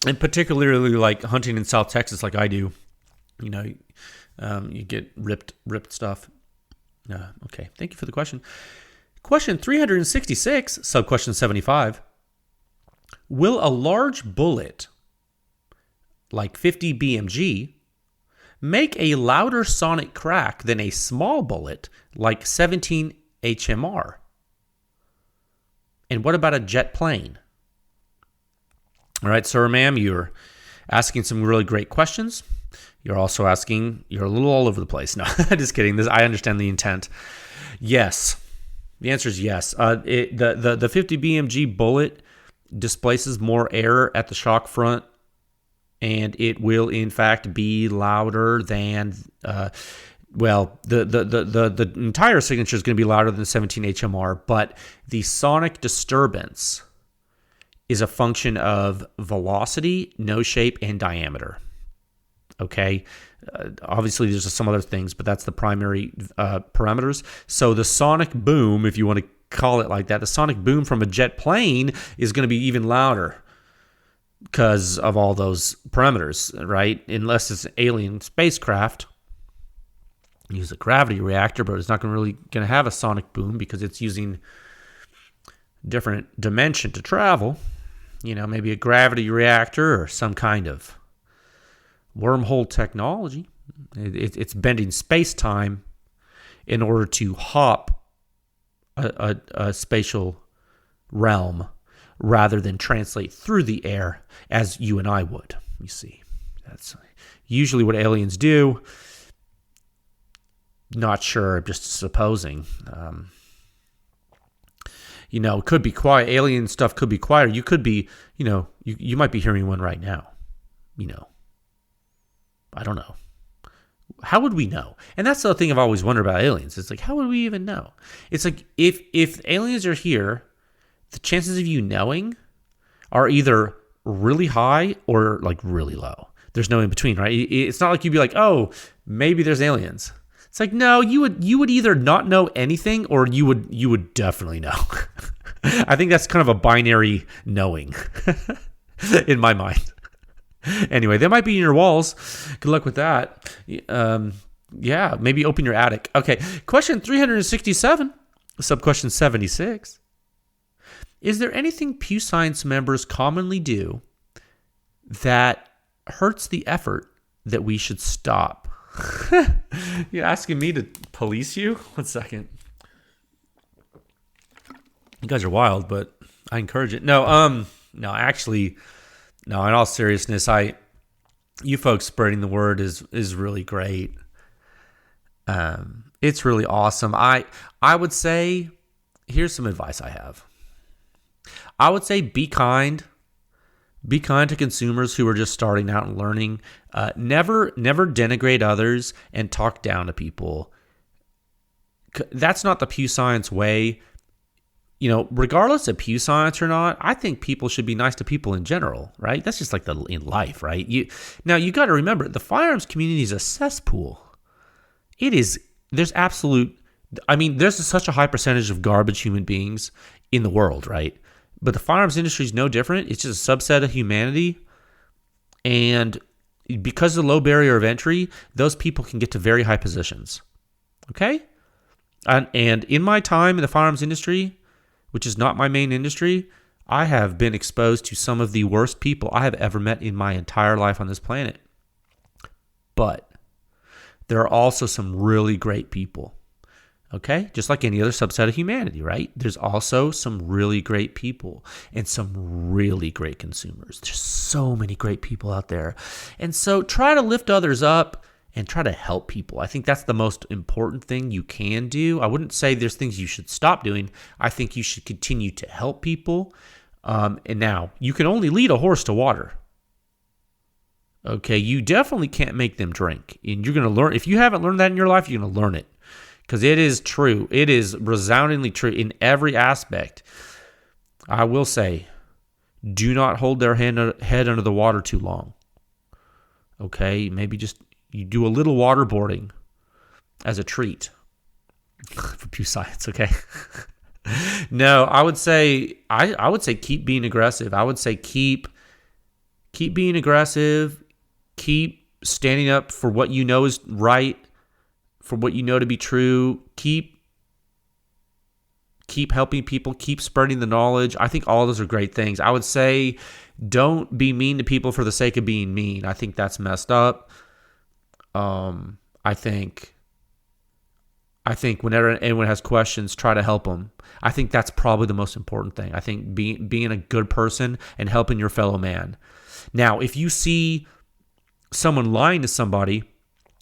And particularly like hunting in South Texas, like I do, you get ripped stuff. Okay, thank you for the question. Question 366, sub-question 75. Will a large bullet, like 50 BMG, make a louder sonic crack than a small bullet, like 17 HMR? And what about a jet plane? All right, sir, ma'am, you're asking some really great questions. You're also asking, you're a little all over the place. No, just kidding. I understand the intent. Yes. The answer is yes. The 50 BMG bullet displaces more air at the shock front, and it will, in fact, be louder than, the entire signature is going to be louder than 17 HMR, but the sonic disturbance is a function of velocity, nose shape, and diameter. Okay, obviously there's some other things, but that's the primary parameters. So the sonic boom, if you want to call it like that, the sonic boom from a jet plane is going to be even louder because of all those parameters, right? Unless it's an alien spacecraft, use a gravity reactor, but it's not really going to have a sonic boom because it's using different dimension to travel. Maybe a gravity reactor or some kind of wormhole technology. It's bending space-time in order to hop a spatial realm rather than translate through the air as you and I would. You see, that's usually what aliens do. Not sure, just supposing. It could be quiet. Alien stuff could be quieter. You could be, you might be hearing one right now. I don't know. How would we know? And that's the thing I've always wondered about aliens. It's like, how would we even know? It's like, if aliens are here, the chances of you knowing are either really high or like really low. There's no in between, right? It's not like you'd be like, oh, maybe there's aliens. It's like, no, you would either not know anything or you would definitely know. I think that's kind of a binary knowing in my mind. Anyway, they might be in your walls. Good luck with that. Yeah, maybe open your attic. Okay, question 367, sub-question 76. Is there anything Pew Science members commonly do that hurts the effort that we should stop? You're asking me to police you? 1 second. You guys are wild, but I encourage it. No, actually, in all seriousness, you folks spreading the word is really great. It's really awesome. I would say, here's some advice I have. I would say be kind. Be kind to consumers who are just starting out and learning. Never denigrate others and talk down to people. That's not the Pew Science way. You know, regardless of Pew Science or not, I think people should be nice to people in general, right? That's just like in life, right? You got to remember, the firearms community is a cesspool. There's such a high percentage of garbage human beings in the world, right? But the firearms industry is no different. It's just a subset of humanity. And because of the low barrier of entry, those people can get to very high positions. Okay? And in my time in the firearms industry, which is not my main industry, I have been exposed to some of the worst people I have ever met in my entire life on this planet. But there are also some really great people. Okay? Just like any other subset of humanity, right? There's also some really great people and some really great consumers. There's so many great people out there. And so try to lift others up and try to help people. I think that's the most important thing you can do. I wouldn't say there's things you should stop doing. I think you should continue to help people. And now, you can only lead a horse to water. Okay? You definitely can't make them drink. And you're going to learn. If you haven't learned that in your life, you're going to learn it. Because it is true. It is resoundingly true in every aspect. I will say, do not hold their head under the water too long. Okay? Maybe just you do a little waterboarding as a treat for Pew Science, okay? No, I would say keep being aggressive. I would say keep being aggressive. Keep standing up for what you know is right, for what you know to be true. Keep helping people. Keep spreading the knowledge. I think all those are great things. I would say don't be mean to people for the sake of being mean. I think that's messed up. I think whenever anyone has questions, try to help them. I think that's probably the most important thing. I think being a good person and helping your fellow man. Now, if you see someone lying to somebody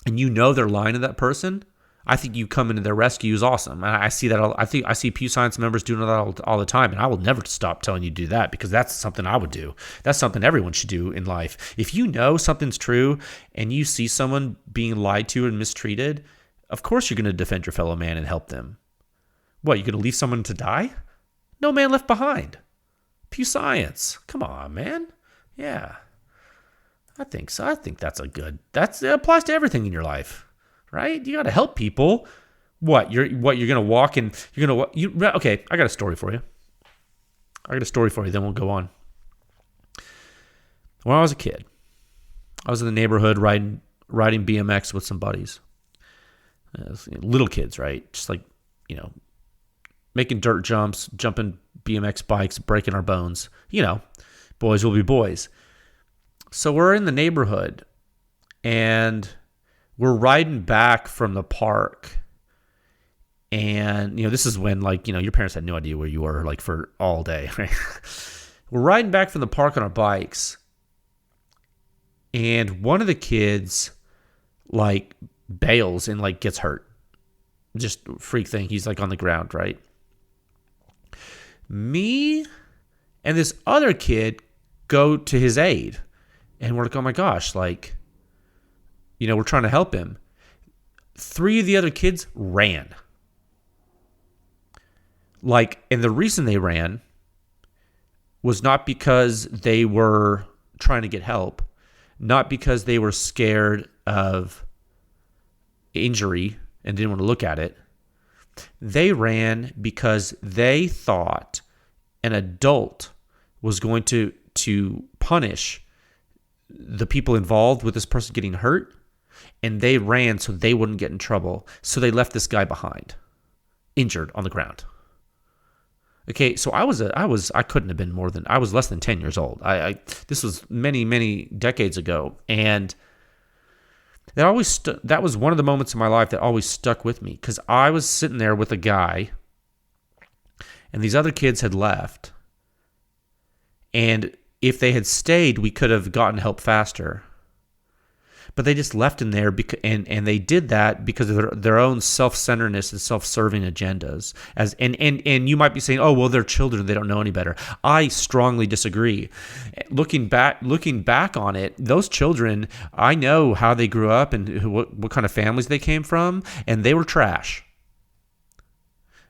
and you know they're lying to that person, I think you come into their rescue is awesome. And I see that. I see Pew Science members doing that all the time, and I will never stop telling you to do that because that's something I would do. That's something everyone should do in life. If you know something's true and you see someone being lied to and mistreated, of course you're going to defend your fellow man and help them. What, you're going to leave someone to die? No man left behind. Pew Science. Come on, man. Yeah, I think so. I think that applies to everything in your life. Right? You got to help people. You're going to walk and okay, I got a story for you. Then we'll go on. When I was a kid, I was in the neighborhood riding BMX with some buddies. Little kids, right? Just like, making dirt jumps, jumping BMX bikes, breaking our bones. Boys will be boys. So we're in the neighborhood and we're riding back from the park, and this is when your parents had no idea where you were for all day. Right? We're riding back from the park on our bikes, and one of the kids bails and gets hurt. Just freak thing. He's on the ground, right? Me and this other kid go to his aid, and we're like, oh my gosh, we're trying to help him. 3 of the other kids ran. And the reason they ran was not because they were trying to get help, not because they were scared of injury and didn't want to look at it. They ran because they thought an adult was going to punish the people involved with this person getting hurt, and they ran so they wouldn't get in trouble. So they left this guy behind, injured on the ground. Okay, so I couldn't have been I was less than 10 years old. This was many, many decades ago, and that was one of the moments in my life that always stuck with me, because I was sitting there with a guy, and these other kids had left, and if they had stayed, we could have gotten help faster. But they just left him there, and they did that because of their own self-centeredness and self-serving agendas. And you might be saying, "Oh, well, they're children; they don't know any better." I strongly disagree. Looking back on it, those children, I know how they grew up and what kind of families they came from, and they were trash.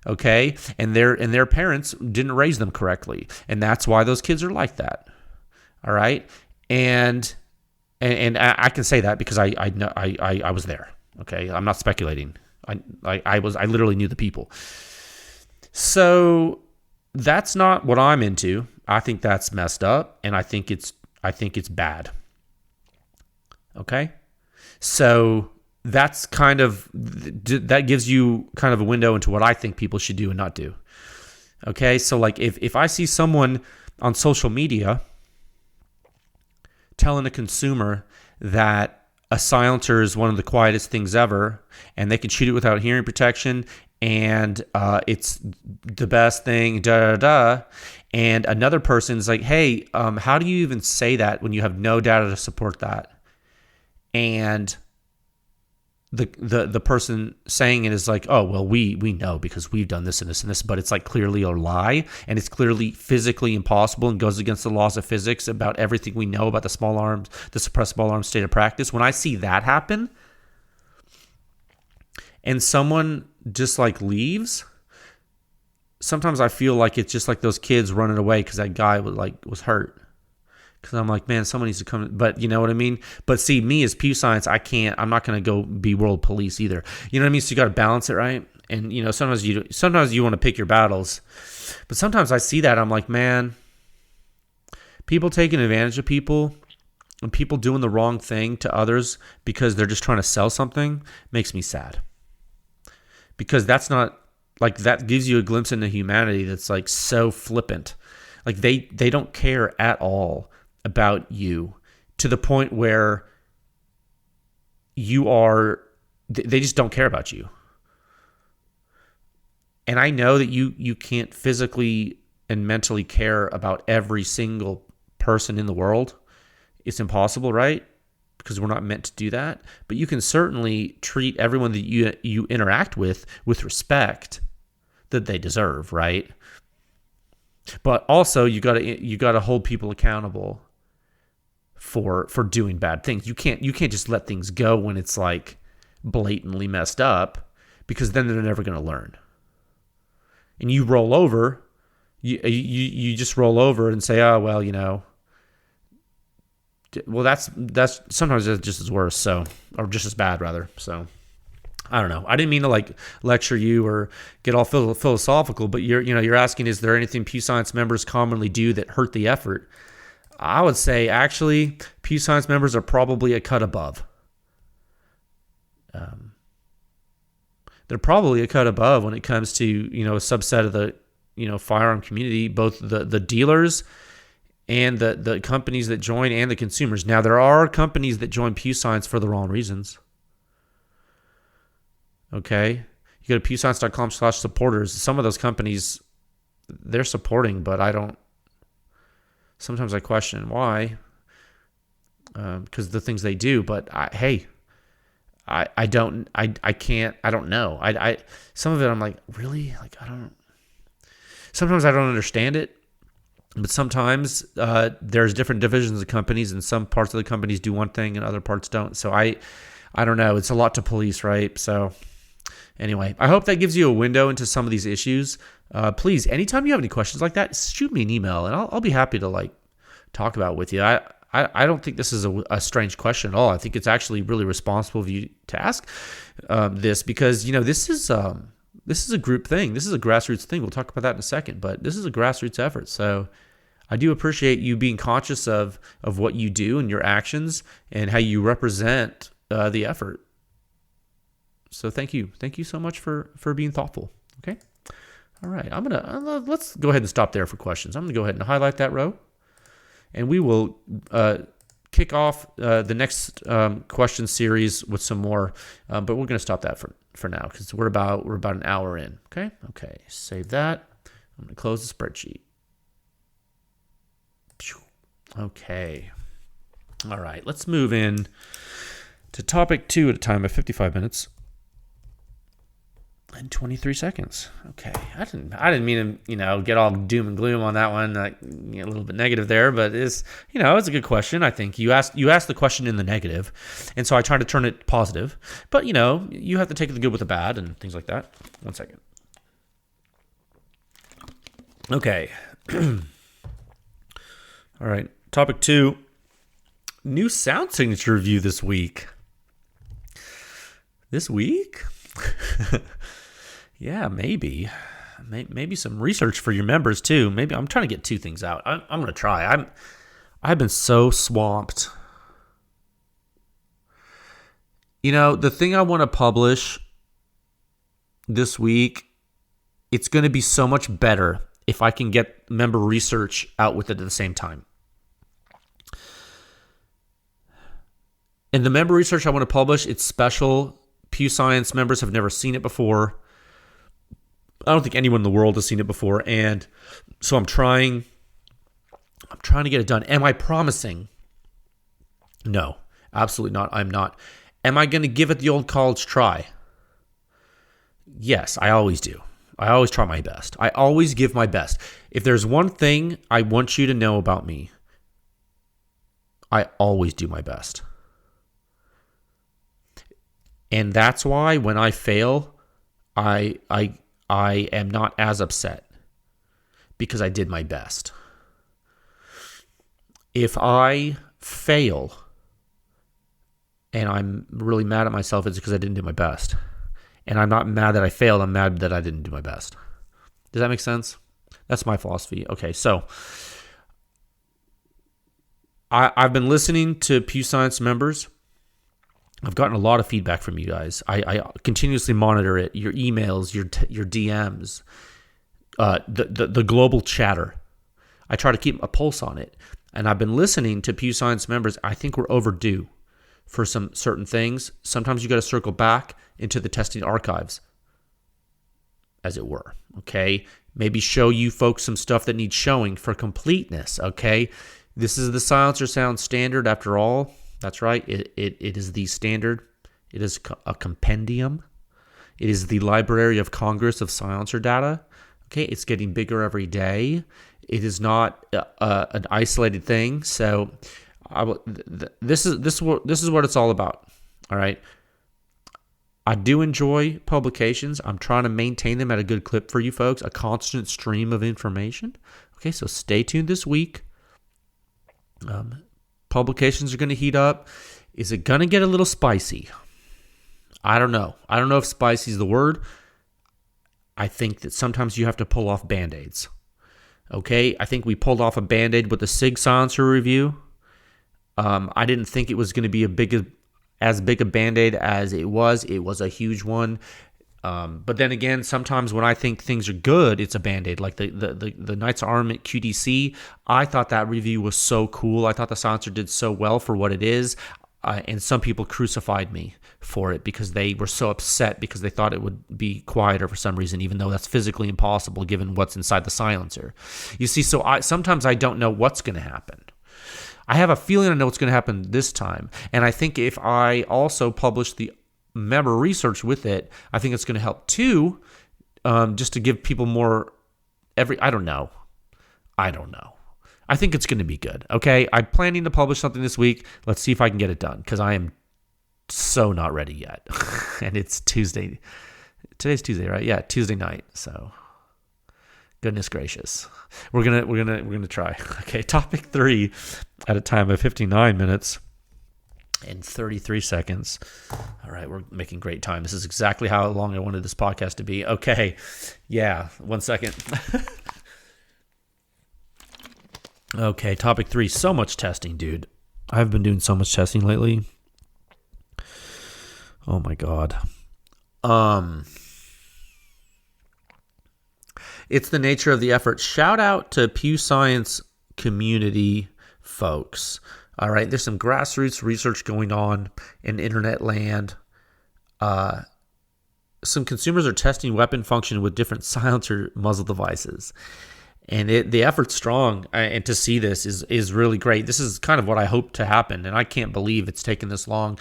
Okay, and their parents didn't raise them correctly, and that's why those kids are like that. All right, and I can say that because I know I was there. Okay, I'm not speculating. I literally knew the people. So that's not what I'm into. I think that's messed up, and I think it's bad. Okay, so that's that gives you kind of a window into what I think people should do and not do. Okay, so if I see someone on social media telling a consumer that a silencer is one of the quietest things ever, and they can shoot it without hearing protection, and it's the best thing, and another person's like, "Hey, how do you even say that when you have no data to support that?" And the person saying it is like, "Oh, well, we know because we've done this and this and this," but it's clearly a lie, and it's clearly physically impossible and goes against the laws of physics about everything we know about the suppressed small arms state of practice. When I see that happen, and someone just leaves, sometimes I feel like it's just like those kids running away because that guy was hurt. Because I'm like, man, someone needs to come. But you know what I mean? But see, me as Pew Science, I'm not going to go be world police either. You know what I mean? So you got to balance it, right? And, sometimes you want to pick your battles. But sometimes I see that. I'm like, man, people taking advantage of people and people doing the wrong thing to others because they're just trying to sell something makes me sad. Because that's not, that gives you a glimpse into humanity that's so flippant. They don't care at all about you, to the point where they just don't care about you. And I know that you can't physically and mentally care about every single person in the world. It's impossible, right? Because we're not meant to do that. But you can certainly treat everyone that you interact with respect that they deserve, right? But also you got to hold people accountable for doing bad things. You can't just let things go when it's blatantly messed up, because then they're never going to learn. And you roll over, you just roll over and say, "Oh, well, well, that's sometimes that's just as worse, or just as bad rather." So I don't know. I didn't mean to lecture you or get all philosophical, but you're asking, is there anything Pew Science members commonly do that hurt the effort? I would say actually Pew Science members are probably a cut above. They're probably a cut above when it comes to a subset of the firearm community, both the dealers and the companies that join and the consumers. Now there are companies that join Pew Science for the wrong reasons. Okay, you go to pewscience.com/supporters. Some of those companies, they're supporting, but sometimes I question why, because the things they do. But I don't know. Some of it I'm like, really? Sometimes I don't understand it. But sometimes there's different divisions of companies, and some parts of the companies do one thing and other parts don't. So I I don't know. It's a lot to police, right? So anyway, I hope that gives you a window into some of these issues. Please, anytime you have any questions like that, shoot me an email, and I'll be happy to like talk about it with you. I don't think this is a strange question at all. I think it's actually really responsible of you to ask this, because this is a group thing. This is a grassroots thing. We'll talk about that in a second, but this is a grassroots effort. So I do appreciate you being conscious of what you do and your actions and how you represent the effort. So thank you so much for being thoughtful. Okay. All right. Let's go ahead and stop there for questions. I'm gonna go ahead and highlight that row, and we will kick off the next question series with some more. But we're gonna stop that for now, because we're about an hour in. Okay. Save that. I'm gonna close the spreadsheet. Okay. All right. Let's move in to topic 2 at a time at 55 minutes. And 23 seconds. Okay, I didn't mean to, get all doom and gloom on that one. A little bit negative there, but it's a good question. I think you asked the question in the negative, and so I try to turn it positive. But you have to take the good with the bad and things like that. 1 second. Okay. All right. Topic 2. New sound signature review this week. This week? Yeah, maybe some research for your members too. Maybe I'm trying to get 2 things out. I'm going to try. I've been so swamped. The thing I want to publish this week, it's going to be so much better if I can get member research out with it at the same time. And the member research I want to publish, it's special. Pew Science members have never seen it before. I don't think anyone in the world has seen it before, and so I'm trying to get it done. Am I promising? No, absolutely not. I'm not. Am I going to give it the old college try? Yes, I always do. I always try my best. I always give my best. If there's one thing I want you to know about me, I always do my best. And that's why when I fail, I am not as upset, because I did my best. If I fail and I'm really mad at myself, it's because I didn't do my best. And I'm not mad that I failed. I'm mad that I didn't do my best. Does that make sense? That's my philosophy. Okay, so I've been listening to Pew Science members. I've gotten a lot of feedback from you guys. I continuously monitor it. Your emails, your DMs, the global chatter. I try to keep a pulse on it. And I've been listening to Pew Science members. I think we're overdue for some certain things. Sometimes you got to circle back into the testing archives, as it were. Okay? Maybe show you folks some stuff that needs showing for completeness. Okay? This is the Silencer Sound standard after all. That's right. It is the standard. It is a compendium. It is the Library of Congress of silencer data. Okay, it's getting bigger every day. It is not an isolated thing. So, this is what it's all about. All right. I do enjoy publications. I'm trying to maintain them at a good clip for you folks. A constant stream of information. Okay, so stay tuned this week. Publications are going to heat up. Is it going to get a little spicy? I don't know. I don't know if spicy is the word. I think that sometimes you have to pull off Band-Aids. Okay? I think we pulled off a Band-Aid with the SIG silencer review. I didn't think it was going to be as big a Band-Aid as it was. It was a huge one. But then again, sometimes when I think things are good, it's a Band-Aid. Like the Knights of Armament QDC, I thought that review was so cool. I thought the silencer did so well for what it is. And some people crucified me for it because they were so upset because they thought it would be quieter for some reason, even though that's physically impossible given what's inside the silencer. You see, so sometimes I don't know what's going to happen. I have a feeling I know what's going to happen this time. And I think if I also publish the member research with it, I think it's going to help too, just to give people more I don't know. I think it's going to be good. Okay, I'm planning to publish something this week. Let's see if I can get it done, because I am so not ready yet. And it's Tuesday. Today's Tuesday, right? Yeah, Tuesday night. So goodness gracious. We're gonna try. Okay, topic 3 at a time of 59 minutes and 33 seconds. All right, we're making great time. This is exactly how long I wanted this podcast to be. Okay. Yeah, 1 second. Okay, topic 3. So much testing, dude. I've been doing so much testing lately. Oh my God. It's the nature of the effort. Shout out to Pew Science community folks. All right, there's some grassroots research going on in internet land. Some consumers are testing weapon function with different silencer muzzle devices. And the effort's strong, and to see this is really great. This is kind of what I hope to happen, and I can't believe it's taken this long.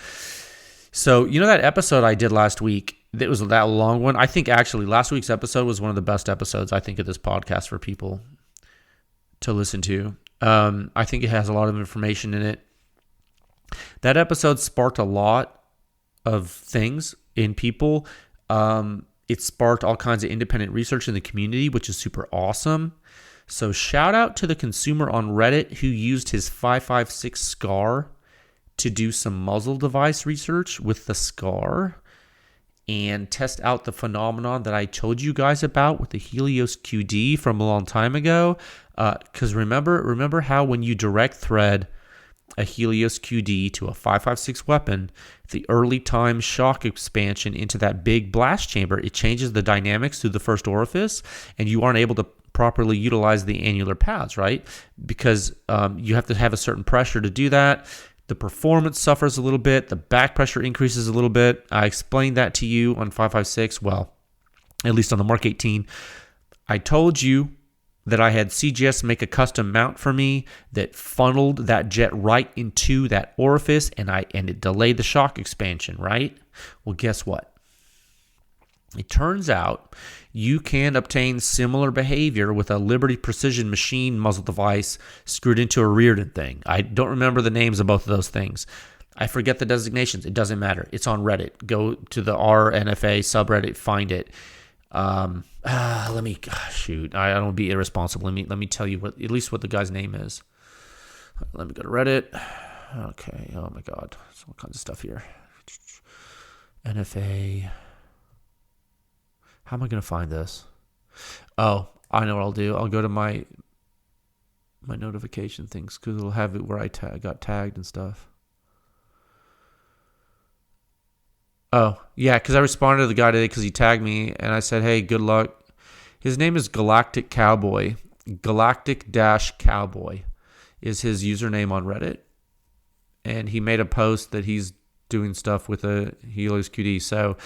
So, that episode I did last week, that was that long one. I think actually last week's episode was one of the best episodes, I think, of this podcast for people to listen to. I think it has a lot of information in it. That episode sparked a lot of things in people. It sparked all kinds of independent research in the community, which is super awesome. So shout out to the consumer on Reddit who used his 5.56 SCAR to do some muzzle device research with the SCAR and test out the phenomenon that I told you guys about with the Helios QD from a long time ago. Because remember how when you direct thread a Helios QD to a 5.56 weapon, the early time shock expansion into that big blast chamber, it changes the dynamics through the first orifice, and you aren't able to properly utilize the annular pads, right? Because you have to have a certain pressure to do that. The performance suffers a little bit. The back pressure increases a little bit. I explained that to you on 5.56. Well, at least on the Mark 18. I told you that I had CGS make a custom mount for me that funneled that jet right into that orifice, and it delayed the shock expansion, right? Well, guess what? It turns out you can obtain similar behavior with a Liberty Precision machine muzzle device screwed into a Rearden thing. I don't remember the names of both of those things. I forget the designations. It doesn't matter. It's on Reddit. Go to the RNFA subreddit, find it. Let me shoot. I don't want to be irresponsible. Let me tell you at least what the guy's name is. Let me go to Reddit. Okay. Oh my God. There's all kinds of stuff here. NFA. How am I going to find this? Oh, I know what I'll do. I'll go to my notification things because it'll have it where I got tagged and stuff. Oh, yeah, because I responded to the guy today because he tagged me, and I said, hey, good luck. His name is Galactic Cowboy. Galactic-Cowboy is his username on Reddit. And he made a post that he's doing stuff with a Helios QD. So,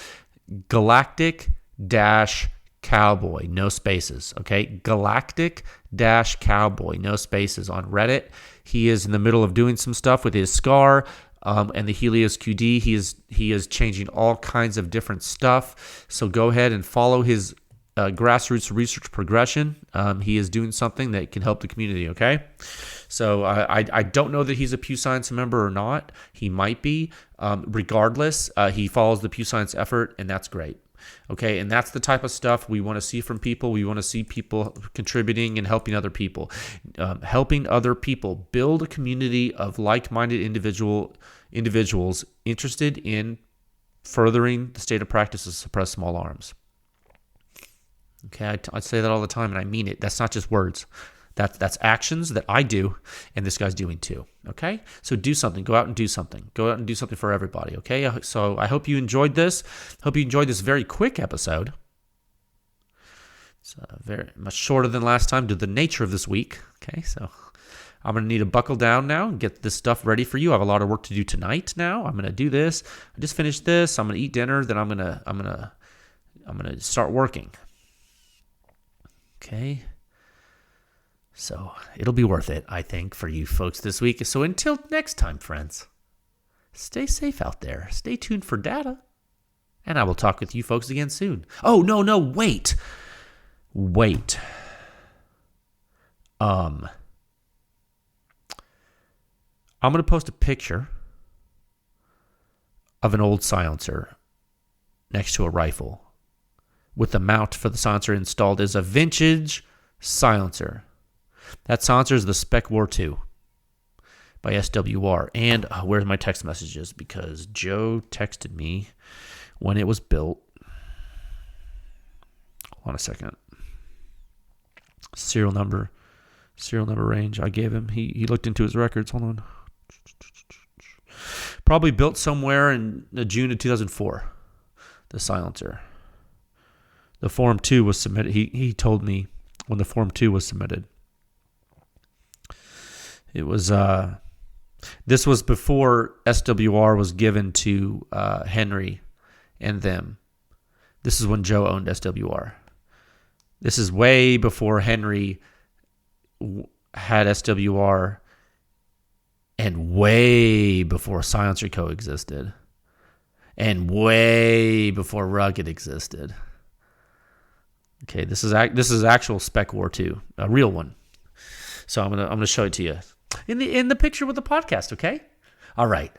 Galactic-Cowboy, no spaces, okay? Galactic-Cowboy, no spaces on Reddit. He is in the middle of doing some stuff with his SCAR. And the Helios QD, he is changing all kinds of different stuff. So go ahead and follow his grassroots research progression. He is doing something that can help the community, okay? So I don't know that he's a Pew Science member or not. He might be. Regardless, he follows the Pew Science effort, and that's great. Okay, and that's the type of stuff we want to see from people. We want to see people contributing and helping other people. Helping other people build a community of like-minded individuals interested in furthering the state of practice to suppress small arms. Okay, I say that all the time, and I mean it. That's not just words. That's actions that I do, and this guy's doing too. Okay, so do something. Go out and do something. Go out and do something for everybody. Okay, so I hope you enjoyed this. Hope you enjoyed this very quick episode. It's very much shorter than last time due to the nature of this week. Okay, so I'm gonna need to buckle down now and get this stuff ready for you. I have a lot of work to do tonight. Now I'm gonna do this. I just finished this. I'm gonna eat dinner. Then I'm gonna start working. Okay. So it'll be worth it, I think, for you folks this week. So until next time, friends, stay safe out there. Stay tuned for data. And I will talk with you folks again soon. Oh, no, wait. I'm going to post a picture of an old silencer next to a rifle, with the mount for the silencer installed is a vintage silencer. That silencer is the Spec War II by SWR. And where's my text messages? Because Joe texted me when it was built. Hold on a second. Serial number range I gave him. He looked into his records. Hold on. Probably built somewhere in June of 2004. The silencer. The Form 2 was submitted. He told me when the Form 2 was submitted. It was this was before SWR was given to Henry and them. This is when Joe owned SWR. This is way before Henry had SWR and way before Silencer Co. existed. And way before Rugged existed. Okay, this is actual Spec War 2, a real one. So I'm gonna show it to you in the picture with the podcast. Okay, all right.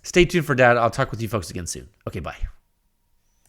Stay tuned for that. I'll talk with you folks again soon. Okay, bye.